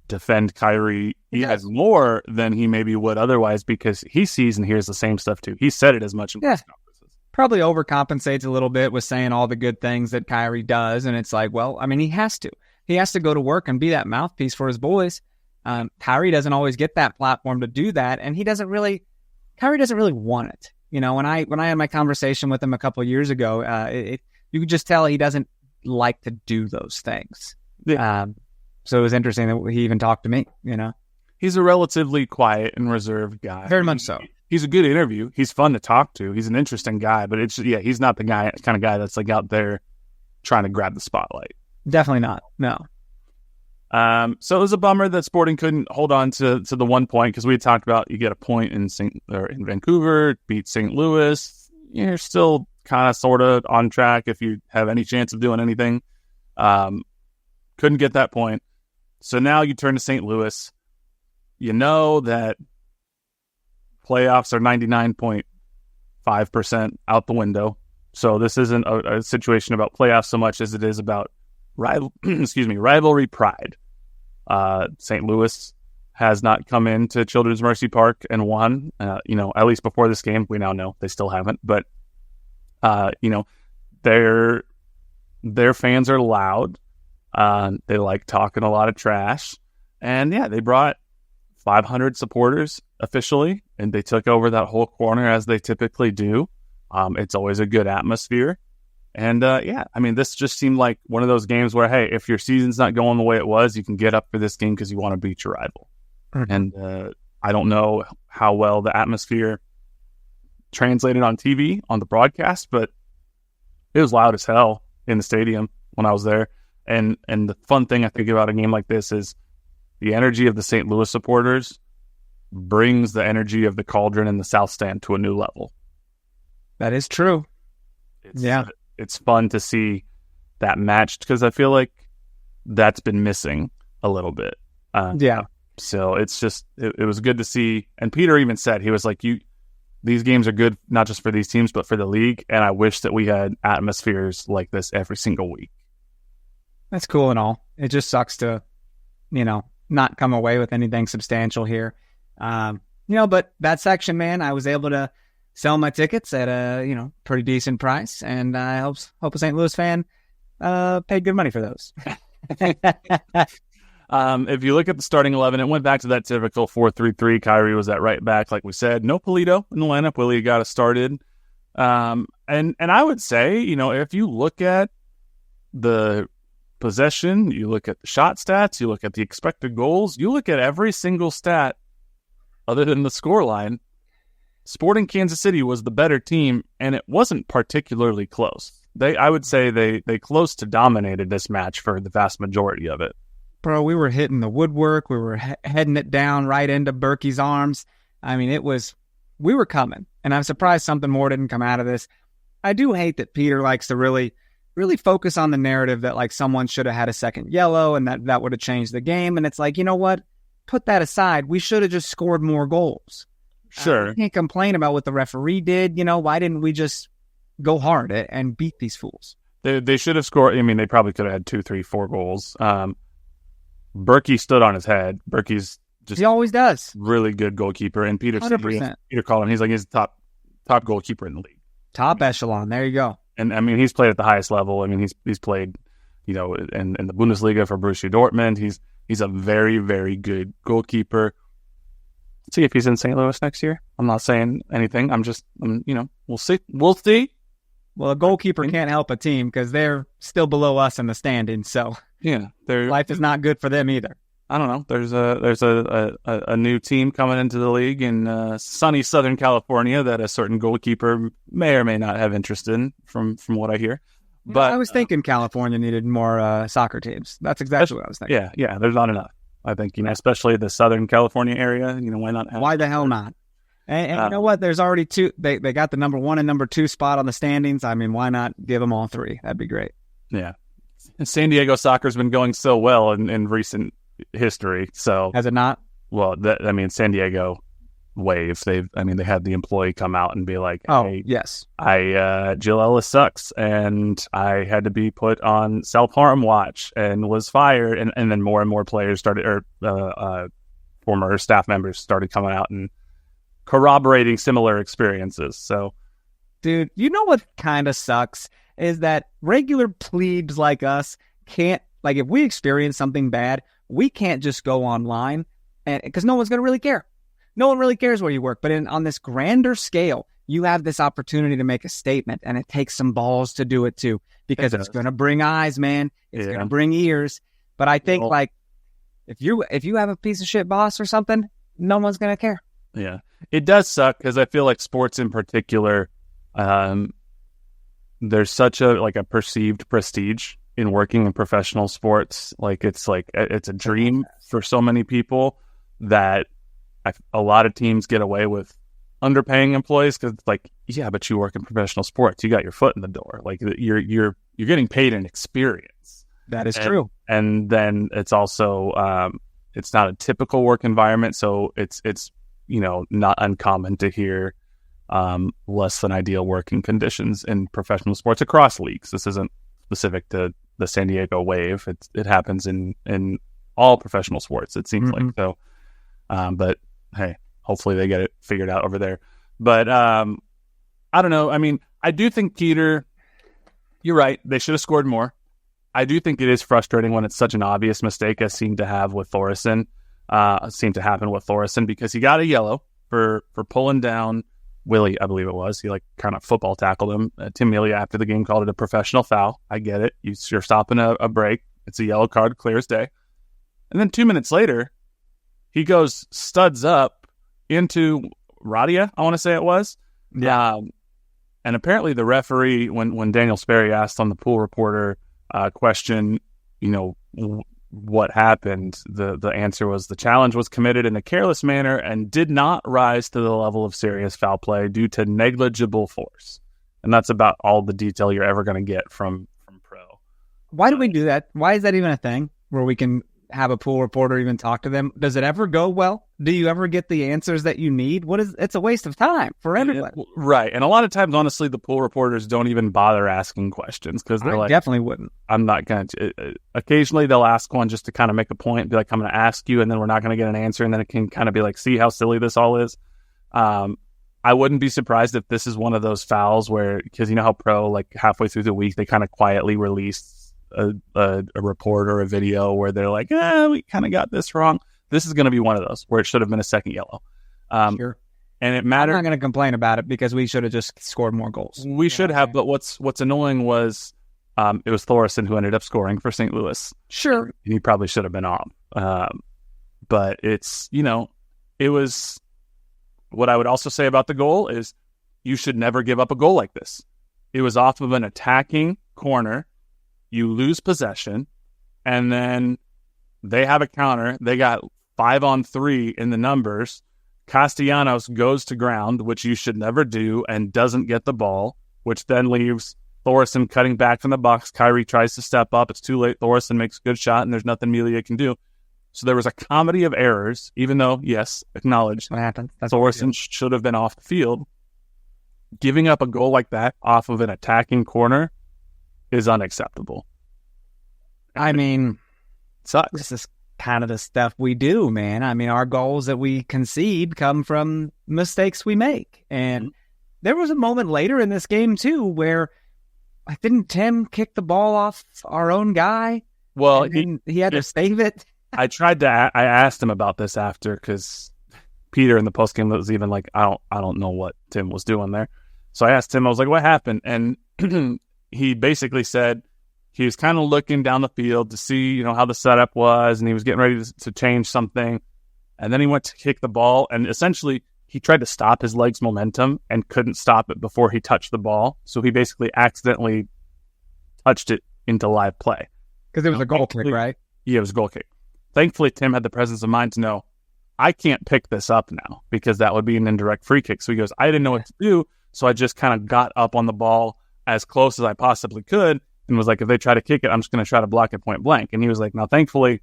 defend Kyrie. He has more than he maybe would otherwise because he sees and hears the same stuff too. He said it as much in press conferences. Probably overcompensates a little bit with saying all the good things that Kyrie does. And it's like, well, I mean, he has to. He has to go to work and be that mouthpiece for his boys. Kyrie doesn't always get that platform to do that. And Kyrie doesn't really want it. When I had my conversation with him a couple of years ago, you could just tell he doesn't like to do those things. Yeah. So it was interesting that he even talked to me. He's a relatively quiet and reserved guy. Very much so. He's a good interview. He's fun to talk to. He's an interesting guy, but he's not the kind of guy that's out there trying to grab the spotlight. Definitely not. No. So it was a bummer that Sporting couldn't hold on to the 1 point because we had talked about you get a point in Vancouver, beat St. Louis. You're still kind of sort of on track if you have any chance of doing anything. Couldn't get that point. So now you turn to St. Louis. You know that playoffs are 5% out the window. So this isn't a situation about playoffs so much as it is about rivalry pride. St. Louis has not come into Children's Mercy Park and won. At least before this game, we now know they still haven't. But their fans are loud. They like talking a lot of trash, and they brought 500 supporters officially, and they took over that whole corner as they typically do. It's always a good atmosphere. And this just seemed like one of those games where, hey, if your season's not going the way it was, you can get up for this game because you want to beat your rival. Mm-hmm. And I don't know how well the atmosphere translated on TV, on the broadcast, but it was loud as hell in the stadium when I was there. And the fun thing I think about a game like this is the energy of the St. Louis supporters brings the energy of the Cauldron and the South Stand to a new level. That is true. It's fun to see that matched because I feel like that's been missing a little bit. So it's just, it was good to see. And Peter even said, he was like, these games are good, not just for these teams, but for the league. And I wish that we had atmospheres like this every single week. That's cool and all. It just sucks to, not come away with anything substantial here. But that section, man, I was able to sell my tickets at a, pretty decent price. And I hope a St. Louis fan paid good money for those. If you look at the starting 11, it went back to that typical 4-3-3. Kyrie was at right back, like we said. No Polito in the lineup. Willy Agada started. And I would say, if you look at the possession, you look at the shot stats, you look at the expected goals, you look at every single stat other than the scoreline, Sporting Kansas City was the better team, and it wasn't particularly close. I would say they close to dominated this match for the vast majority of it. Bro, we were hitting the woodwork. We were heading it down right into Berkey's arms. I mean, we were coming, and I'm surprised something more didn't come out of this. I do hate that Peter likes to really focus on the narrative that like someone should have had a second yellow and that would have changed the game. And it's like, you know what? Put that aside. We should have just scored more goals. Sure. I can't complain about what the referee did. Why didn't we just go hard and beat these fools? They should have scored. I mean, they probably could have had 2, 3, 4 goals. Berkey stood on his head. Berkey's just he always does. Really good goalkeeper. And Peter 100%. Peter called him. He's like he's the top goalkeeper in the league. Top echelon. There you go. And I mean, he's played at the highest level. I mean, he's played, in the Bundesliga for Borussia Dortmund. He's a very, very good goalkeeper. See if he's in St. Louis next year. I'm not saying anything. We'll see. We'll see. Well, a goalkeeper can't help a team because they're still below us in the standings. So life is not good for them either. I don't know. There's a new team coming into the league in sunny Southern California that a certain goalkeeper may or may not have interest in, from what I hear. But I was thinking California needed more soccer teams. That's exactly what I was thinking. Yeah. There's not enough. I think especially the Southern California area. Why not? Why the hell not? And you know what? There's already two. They got the number 1 and number 2 spot on the standings. I mean, why not give them all 3? That'd be great. Yeah. San Diego soccer's been going so well in recent history. So has it not? Well, San Diego Wave. They had the employee come out and be like, "Hey, "Oh, yes, Jill Ellis sucks, and I had to be put on self-harm watch and was fired." And then more and more players started, or former staff members started coming out and corroborating similar experiences. So, dude, you know what kind of sucks is that regular plebes like us can't, like, if we experience something bad, we can't just go online, and because no one's going to really care. No one really cares where you work. But on this grander scale, you have this opportunity to make a statement, and it takes some balls to do it too, because it's going to bring eyes, man. It's going to bring ears. But I think, if you have a piece of shit boss or something, no one's going to care. Yeah, it does suck because I feel like sports in particular, there's such a perceived prestige in working in professional sports. It's a dream for so many people that a lot of teams get away with underpaying employees because it's like, yeah, but you work in professional sports, you got your foot in the door. Like you're getting paid an experience. That is true. And then it's also it's not a typical work environment, so it's not uncommon to hear less than ideal working conditions in professional sports across leagues. This isn't specific to the San Diego Wave. It happens in all professional sports, it seems like. So, but hey, hopefully they get it figured out over there. But I don't know. I mean, I do think Peter, you're right. They should have scored more. I do think it is frustrating when it's such an obvious mistake as seemed to happen with Thoresen, because he got a yellow for pulling down Willy, I believe it was. He kind of football tackled him. Tim Melia after the game called it a professional foul. I get it. You're stopping a break. It's a yellow card, clear as day. And then 2 minutes later, he goes studs up into Radia, I want to say it was. Yeah. And apparently the referee, when Daniel Sperry asked on the pool reporter question, what happened, the answer was the challenge was committed in a careless manner and did not rise to the level of serious foul play due to negligible force. And that's about all the detail you're ever going to get from pro. Why do we do that? Why is that even a thing where we can have a pool reporter even talk to them? Does it ever go well? Do you ever get the answers that you need? It's a waste of time for everybody. Right. And a lot of times, honestly, the pool reporters don't even bother asking questions because they're like, definitely wouldn't. I'm not going to. Occasionally, they'll ask one just to kind of make a point, be like, I'm going to ask you, and then we're not going to get an answer. And then it can kind of be like, see how silly this all is. I wouldn't be surprised if this is one of those fouls where, because you know how pro, halfway through the week, they kind of quietly release a report or a video where they're like, we kind of got this wrong. This is going to be one of those where it should have been a second yellow. Sure. And it mattered. I'm not going to complain about it because we should have just scored more goals. We should have, but what's annoying was it was Thoresen who ended up scoring for St. Louis. Sure. He probably should have been on. But it's, it was, what I would also say about the goal is you should never give up a goal like this. It was off of an attacking corner. You lose possession, and then they have a counter. They got 5-on-3 in the numbers. Castellanos goes to ground, which you should never do, and doesn't get the ball, which then leaves Thoresen cutting back from the box. Kyrie tries to step up. It's too late. Thoresen makes a good shot, and there's nothing Melia can do. So there was a comedy of errors, even though, yes, acknowledged, what happened. Thoresen should have been off the field. Giving up a goal like that off of an attacking corner is unacceptable. I mean, sucks. This is kind of the stuff we do, man. I mean, our goals that we concede come from mistakes we make. And there was a moment later in this game, too, where didn't Tim kick the ball off our own guy? Well, he had to save it. I asked him about this after, because Peter in the postgame was even like, I don't know what Tim was doing there. So I asked him, I was like, what happened? And he basically said he was kind of looking down the field to see, how the setup was, and he was getting ready to change something. And then he went to kick the ball, and essentially he tried to stop his leg's momentum and couldn't stop it before he touched the ball. So he basically accidentally touched it into live play. Because it was a goal kick, right? Yeah, it was a goal kick. Thankfully, Tim had the presence of mind to know, I can't pick this up now because that would be an indirect free kick. So he goes, I didn't know what to do, so I just kind of got up on the ball as close as I possibly could and was like, if they try to kick it, I'm just going to try to block it point blank. And he was like, now, thankfully,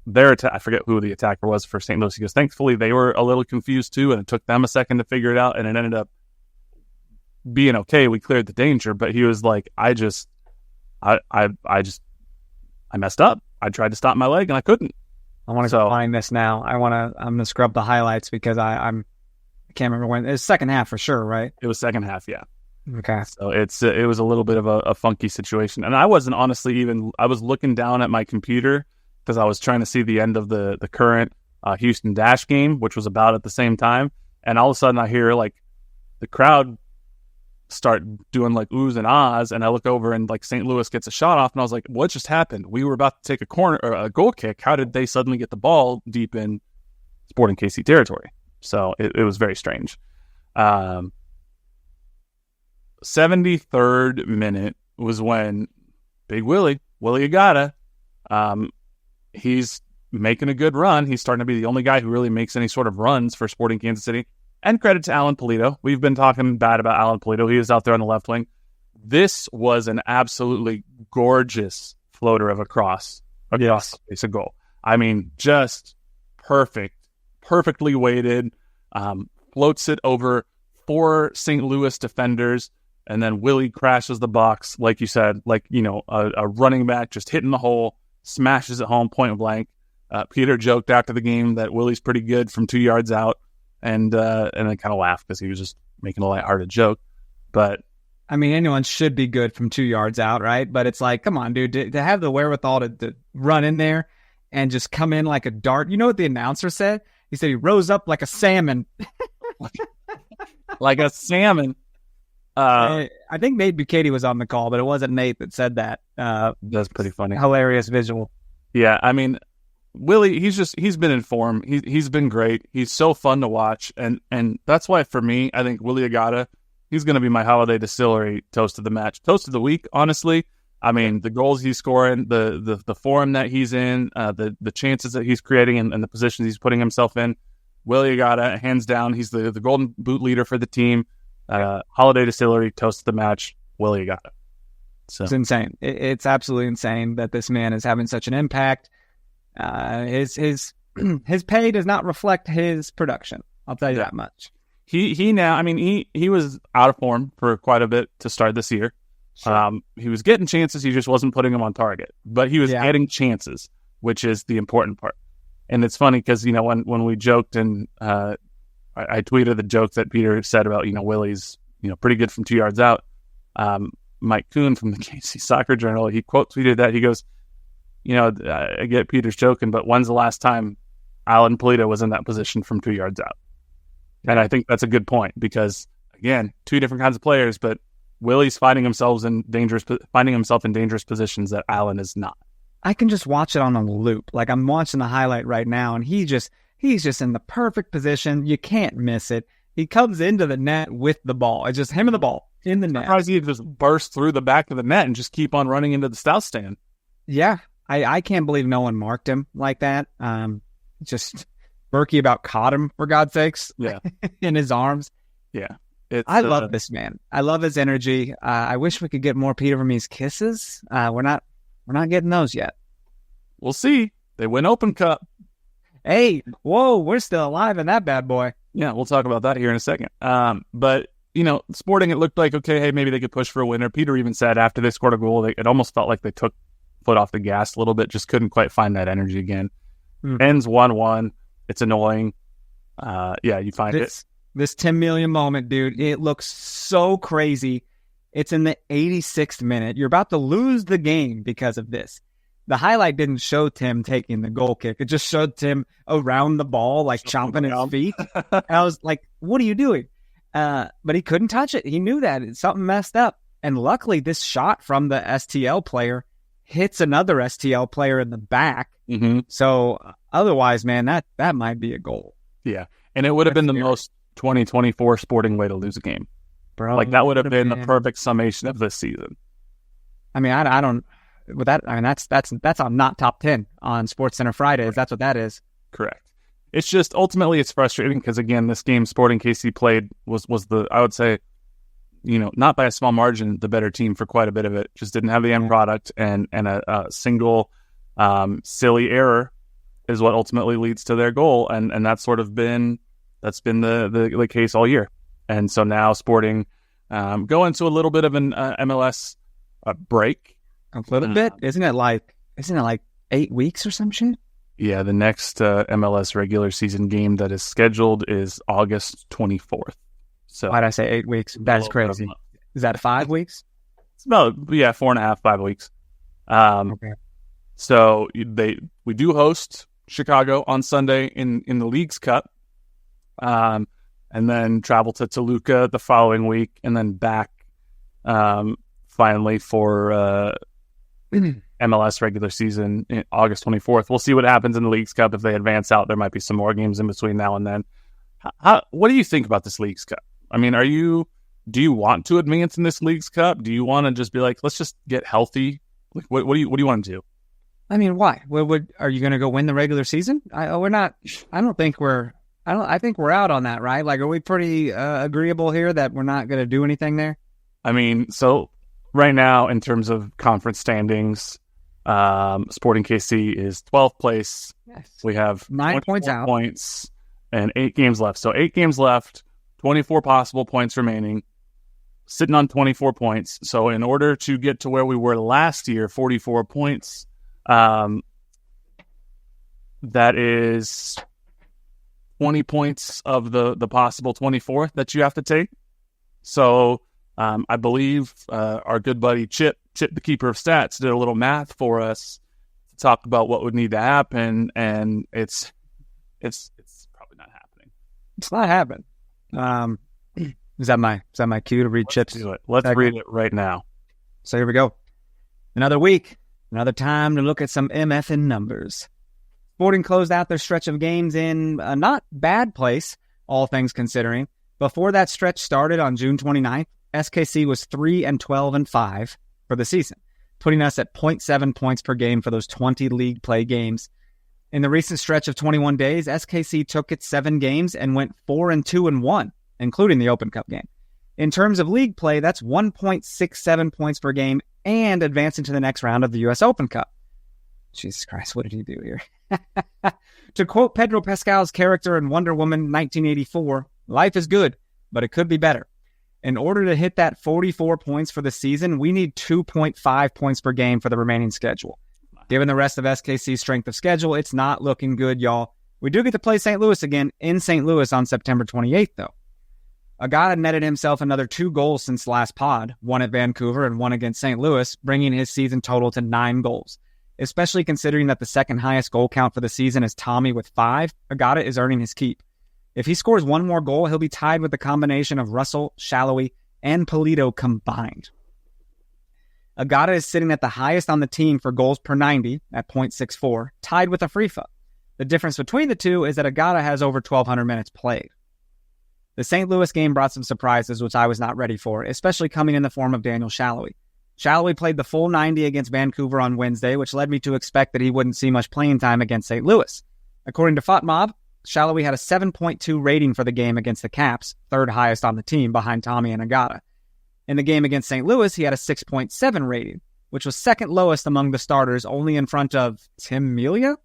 I forget who the attacker was for St. Louis. He goes, thankfully, they were a little confused too, and it took them a second to figure it out, and it ended up being okay. We cleared the danger, but he was like, I messed up. I tried to stop my leg, and I couldn't. I want to find this now. I'm going to scrub the highlights because I can't remember when. It was second half for sure, right? It was second half, yeah. Okay. So it was a little bit of a funky situation. And I wasn't honestly I was looking down at my computer because I was trying to see the end of the current Houston Dash game, which was about at the same time. And all of a sudden I hear the crowd start doing oohs and ahs, and I look over and St. Louis gets a shot off, and I was like, what just happened? We were about to take a corner or a goal kick. How did they suddenly get the ball deep in Sporting KC territory? So it was very strange. 73rd minute was when Big Willy Agada, he's making a good run. He's starting to be the only guy who really makes any sort of runs for Sporting Kansas City. And credit to Alan Polito. We've been talking bad about Alan Polito. He is out there on the left wing. This was an absolutely gorgeous floater of a cross across the face of goal. I mean, just perfectly weighted. Floats it over 4 St. Louis defenders, and then Willy crashes the box, like you said, like, a running back just hitting the hole, smashes it home point blank. Peter joked after the game that Willy's pretty good from 2 yards out, and I kind of laughed because he was just making a lighthearted joke. But I mean, anyone should be good from 2 yards out, right? But it's like, come on, dude, to have the wherewithal to run in there and just come in like a dart. You know what the announcer said? He said he rose up like a salmon. Like a salmon. I think Nate Bukaty was on the call, but it wasn't Nate that said that. That's pretty funny. Hilarious visual. Yeah, I mean, Willy, he's been in form. He's been great. He's so fun to watch, and that's why for me, I think Willy Agada, he's going to be my Holiday Distillery toast of the match, toast of the week. Honestly, I mean, the goals he's scoring, the form that he's in, the chances that he's creating, and the positions he's putting himself in. Willy Agada, hands down, he's the Golden Boot leader for the team. Holiday Distillery toast of the match, Willy Agada. So it's insane. It's absolutely insane that this man is having such an impact. His pay does not reflect his production. I'll tell you that much. He now, I mean, he was out of form for quite a bit to start this year. Sure. He was getting chances. He just wasn't putting them on target, but he was getting chances, which is the important part. And it's funny because, when we joked and, I tweeted the joke that Peter said about, Willy's, pretty good from 2 yards out. Mike Kuhn from the KC Soccer Journal, he quote tweeted that. He goes, I get Peter's joking, but when's the last time Alan Polito was in that position from 2 yards out? And I think that's a good point because, again, 2 different kinds of players, but Willy's finding himself in dangerous positions that Alan is not. I can just watch it on a loop. Like I'm watching the highlight right now, and he's just in the perfect position. You can't miss it. He comes into the net with the ball. It's just him and the ball in the net. I'm surprised he just burst through the back of the net and just keep on running into the stout stand. Yeah, I can't believe no one marked him like that. Just Berkey about caught him, for God's sakes. Yeah. In his arms. Yeah. I love this man. I love his energy. I wish we could get more Peter Vermees kisses. We're not getting those yet. We'll see. They win Open Cup. Hey, whoa, we're still alive in that bad boy. Yeah, we'll talk about that here in a second. But, Sporting, it looked like, okay, hey, maybe they could push for a winner. Peter even said after they scored a goal, it almost felt like they took foot off the gas a little bit, just couldn't quite find that energy again. Ends 1-1. It's annoying. You find it. This Tim Million moment, dude, it looks so crazy. It's in the 86th minute. You're about to lose the game because of this. The highlight didn't show Tim taking the goal kick. It just showed Tim around the ball, like chomping his feet. And I was like, what are you doing? But he couldn't touch it. He knew that. Something messed up. And luckily, this shot from the STL player hits another STL player in the back. Mm-hmm. So otherwise, man, that might be a goal. Yeah. And it would have been the most 2024 Sporting way to lose a game. Bro, like that would have been the perfect summation of this season. I mean, I don't. With that, I mean that's on not top 10 on SportsCenter Fridays. Correct. That's what that is. Correct. It's just ultimately it's frustrating because again, this game Sporting KC played was the, I would say, not by a small margin, the better team for quite a bit of it. Just didn't have the end product, and a single silly error is what ultimately leads to their goal, and that's been the case all year. And so now Sporting go into a little bit of an MLS break. A little bit? Isn't it like 8 weeks or some shit? Yeah, the next MLS regular season game that is scheduled is August 24th. So why'd I say 8 weeks? That's crazy. Is that 5 weeks? It's about 4.5, 5 weeks. Okay. So we do host Chicago on Sunday in the Leagues Cup. And then travel to Toluca the following week, and then back finally for MLS regular season in August 24th. We'll see what happens in the Leagues Cup. If they advance out, there might be some more games in between now and then. What do you think about this Leagues Cup? I mean, do you want to advance in this Leagues Cup? Do you want to just be like, let's just get healthy? Like, what do you want to do? I mean, why? Are you going to go win the regular season? We're not. I think we're out on that, right? Like, are we pretty agreeable here that we're not going to do anything there? I mean, so right now, in terms of conference standings, Sporting KC is 12th place. Yes. We have 9 points out. Points and 8 games left. So 8 games left, 24 possible points remaining, sitting on 24 points. So in order to get to where we were last year, 44 points, that is 20 points of the possible 24 that you have to take. So I believe our good buddy Chip, the keeper of stats, did a little math for us to talk about what would need to happen, and it's probably not happening. It's not happening. Is that my cue to read Chip's? Do it. Let's read it right now. So here we go. Another week, another time to look at some MFN numbers. Sporting closed out their stretch of games in a not bad place, all things considering. Before that stretch started on June 29th, SKC was 3-12-5 for the season, putting us at 0.7 points per game for those 20 league play games. In the recent stretch of 21 days, SKC took its 7 games and went 4-2-1, including the Open Cup game. In terms of league play, that's 1.67 points per game and advancing to the next round of the U.S. Open Cup. Jesus Christ, what did he do here? To quote Pedro Pascal's character in Wonder Woman 1984, life is good, but it could be better. In order to hit that 44 points for the season, we need 2.5 points per game for the remaining schedule. Given the rest of SKC's strength of schedule, it's not looking good, y'all. We do get to play St. Louis again in St. Louis on September 28th, though. Agada netted himself another 2 goals since last pod, one at Vancouver and one against St. Louis, bringing his season total to 9 goals. Especially considering that the second highest goal count for the season is Tommy with 5, Agada is earning his keep. If he scores one more goal, he'll be tied with the combination of Russell, Shallowy, and Polito combined. Agada is sitting at the highest on the team for goals per 90 at 0.64, tied with Afrifa. The difference between the two is that Agada has over 1,200 minutes played. The St. Louis game brought some surprises, which I was not ready for, especially coming in the form of Daniel Shallowy. Shallowy played the full 90 against Vancouver on Wednesday, which led me to expect that he wouldn't see much playing time against St. Louis. According to FOTMob, Shallowy had a 7.2 rating for the game against the Caps, third highest on the team behind Tommy and Agada. In the game against St. Louis, he had a 6.7 rating, which was second lowest among the starters, only in front of Tim Melia,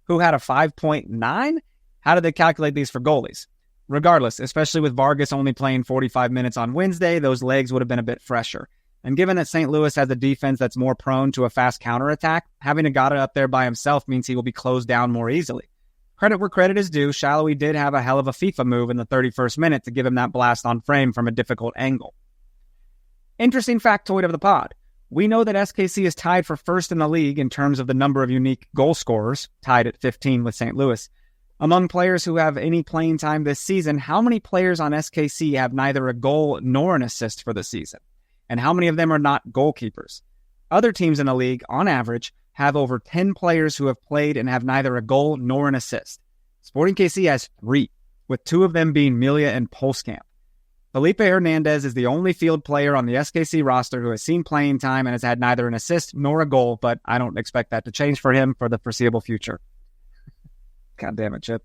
who had a 5.9. How did they calculate these for goalies? Regardless, especially with Vargas only playing 45 minutes on Wednesday, those legs would have been a bit fresher. And given that St. Louis has a defense that's more prone to a fast counterattack, having Agada up there by himself means he will be closed down more easily. Credit where credit is due, Shallowy did have a hell of a FIFA move in the 31st minute to give him that blast on frame from a difficult angle. Interesting factoid of the pod. We know that SKC is tied for first in the league in terms of the number of unique goal scorers, tied at 15 with St. Louis. Among players who have any playing time this season, how many players on SKC have neither a goal nor an assist for the season? And how many of them are not goalkeepers? Other teams in the league, on average, have over 10 players who have played and have neither a goal nor an assist. Sporting KC has 3, with 2 of them being Melia and Polskamp. Felipe Hernandez is the only field player on the SKC roster who has seen playing time and has had neither an assist nor a goal, but I don't expect that to change for him for the foreseeable future. God damn it, Chip.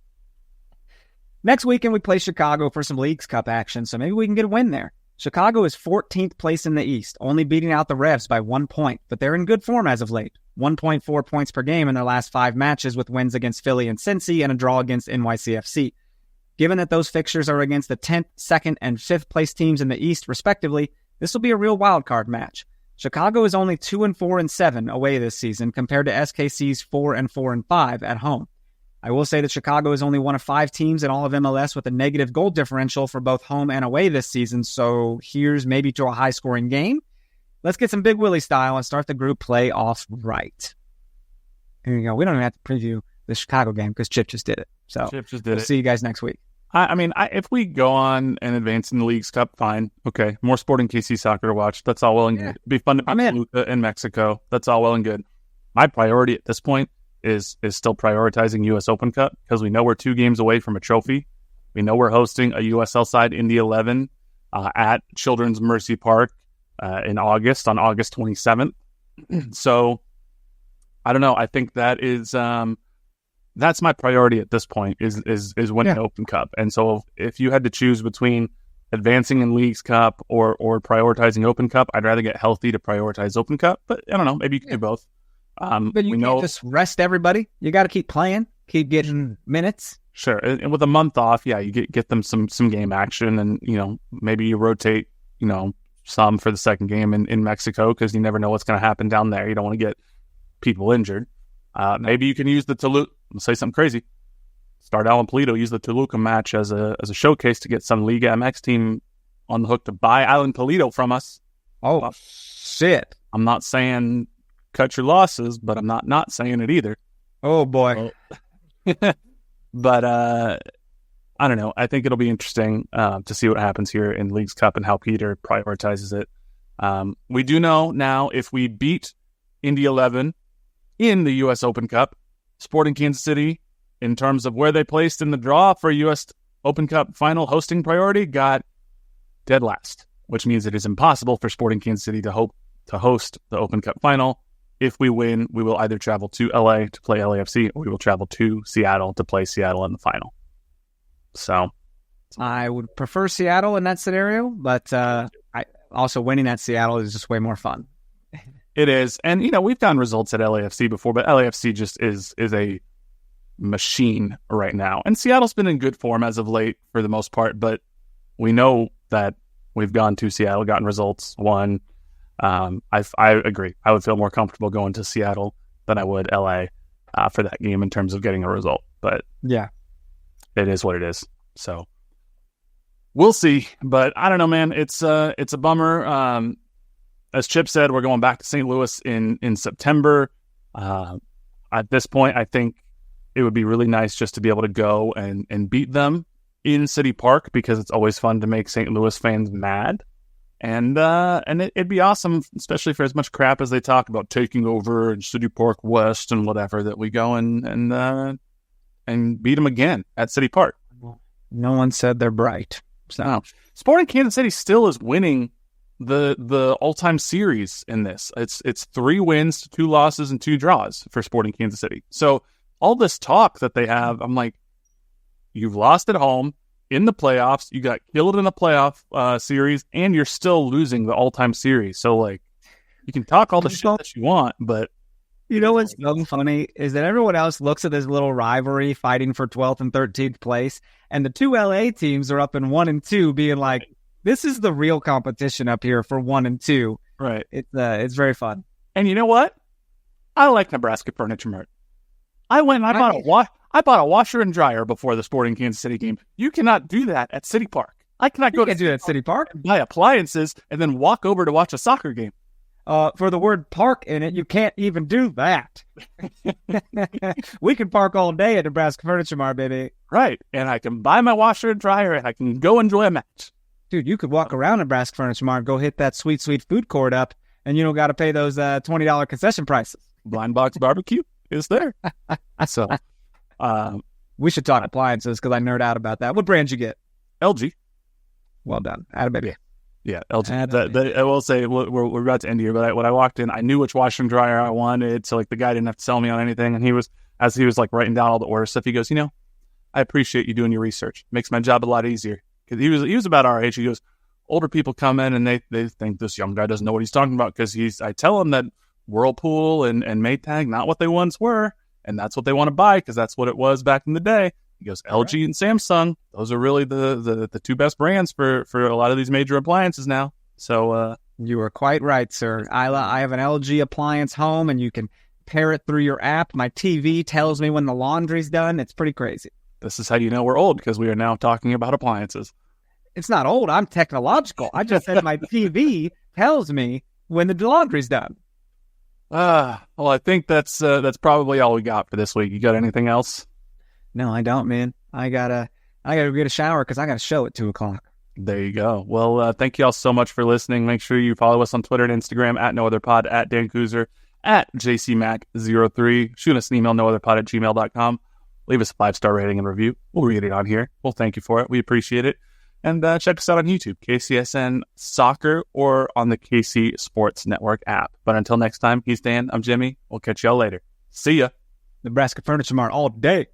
Next weekend, we play Chicago for some Leagues Cup action, so maybe we can get a win there. Chicago is 14th place in the East, only beating out the Revs by 1 point, but they're in good form as of late. 1.4 points per game in their last 5 matches with wins against Philly and Cincy and a draw against NYCFC. Given that those fixtures are against the 10th, 2nd, and 5th place teams in the East, respectively, this will be a real wildcard match. Chicago is only 2-4-7 away this season compared to SKC's 4-4-5 at home. I will say that Chicago is only one of 5 teams in all of MLS with a negative goal differential for both home and away this season, so here's maybe to a high-scoring game. Let's get some Big Willie style and start the group play off right. Here you go. We don't even have to preview the Chicago game because Chip just did it. So we'll see you guys next week. If we go on and advance in the Leagues Cup, fine. Okay, more Sporting KC soccer to watch. That's all well and good. It'd be fun to beat Toluca in Mexico. That's all well and good. My priority at this point is still prioritizing U.S. Open Cup because we know we're 2 games away from a trophy. We know we're hosting a USL side Indy 11 at Children's Mercy Park in August, on August 27th. So, I don't know. I think that is that's my priority at this point is winning Open Cup. And so if you had to choose between advancing in Leagues Cup or prioritizing Open Cup, I'd rather get healthy to prioritize Open Cup. But I don't know. Maybe you can do both. But you can't just rest everybody. You got to keep playing, keep getting minutes. Sure. And with a month off, yeah, you get them some game action, and maybe you rotate some for the second game in Mexico, because you never know what's going to happen down there. You don't want to get people injured. Maybe you can use the Toluca. Let's say something crazy. Start Alan Polito, use the Toluca match as a showcase to get some Liga MX team on the hook to buy Alan Polito from us. Oh, shit. I'm not saying cut your losses, but I'm not saying it either. Oh, boy. But I don't know. I think it'll be interesting to see what happens here in Leagues Cup and how Peter prioritizes it. We do know now, if we beat Indy 11 in the U.S. Open Cup, Sporting Kansas City, in terms of where they placed in the draw for U.S. Open Cup final hosting priority, got dead last, which means it is impossible for Sporting Kansas City to host the Open Cup final. If we win, we will either travel to LA to play LAFC, or we will travel to Seattle to play Seattle in the final. So I would prefer Seattle in that scenario, but also winning at Seattle is just way more fun. It is. And, we've gotten results at LAFC before, but LAFC just is a machine right now. And Seattle's been in good form as of late for the most part, but we know that we've gone to Seattle, gotten results, won. I agree. I would feel more comfortable going to Seattle than I would LA for that game in terms of getting a result. But yeah, it is what it is. So we'll see. But I don't know, man. It's a bummer. As Chip said, we're going back to St. Louis in September. At this point, I think it would be really nice just to be able to go and beat them in City Park, because it's always fun to make St. Louis fans mad. And it'd be awesome, especially for as much crap as they talk about taking over in City Park West and whatever, that we go and beat them again at City Park. No one said they're bright. So Sporting Kansas City still is winning the all-time series in this. It's 3 wins, 2 losses, and 2 draws for Sporting Kansas City. So all this talk that they have, I'm like, you've lost at home in the playoffs, you got killed in the playoff series, and you're still losing the all-time series. So, like, you can talk all the shit that you want, but... What's so funny is that everyone else looks at this little rivalry fighting for 12th and 13th place, and the 2 LA teams are up in 1 and 2 being like, this is the real competition up here for 1 and 2. Right. It's very fun. And you know what? I like Nebraska Furniture Mart. I went and I bought a washer and dryer before the Sporting Kansas City game. You cannot do that at City Park. I cannot go to do that at City Park and buy appliances and then walk over to watch a soccer game. For the word park in it, you can't even do that. We can park all day at Nebraska Furniture Mart, baby. Right. And I can buy my washer and dryer, and I can go enjoy a match. Dude, you could walk around Nebraska Furniture Mart, go hit that sweet, sweet food court up, and you don't got to pay those $20 concession prices. Blind Box Barbecue is there. So... we should talk appliances, because I nerd out about that. What brand you get? LG. Well done. Atta baby. Yeah, LG. I will say, we're about to end here, but when I walked in, I knew which washer and dryer I wanted, so like the guy didn't have to sell me on anything. And he was like writing down all the order stuff, he goes, I appreciate you doing your research. Makes my job a lot easier. Because he was about our age. He goes, older people come in and they think this young guy doesn't know what he's talking about, because I tell him that Whirlpool and Maytag, not what they once were. And that's what they want to buy, because that's what it was back in the day. He goes, LG and Samsung, those are really the 2 best brands for a lot of these major appliances now. So you are quite right, sir. I have an LG appliance home, and you can pair it through your app. My TV tells me when the laundry's done. It's pretty crazy. This is how you know we're old, because we are now talking about appliances. It's not old. I'm technological. I just said my TV tells me when the laundry's done. Well, I think that's probably all we got for this week. You got anything else? No, I don't, man. I gotta get a shower, because I got a show at 2:00. There you go. Well, thank you all so much for listening. Make sure you follow us on Twitter and Instagram at NoOtherPod, at Dan Kooser, at JCMac03. Shoot us an email, nootherpod@gmail.com. Leave us a 5-star rating and review. We'll read it on here. We'll thank you for it. We appreciate it. And check us out on YouTube, KCSN Soccer, or on the KC Sports Network app. But until next time, he's Dan, I'm Jimmy. We'll catch y'all later. See ya. Nebraska Furniture Mart all day.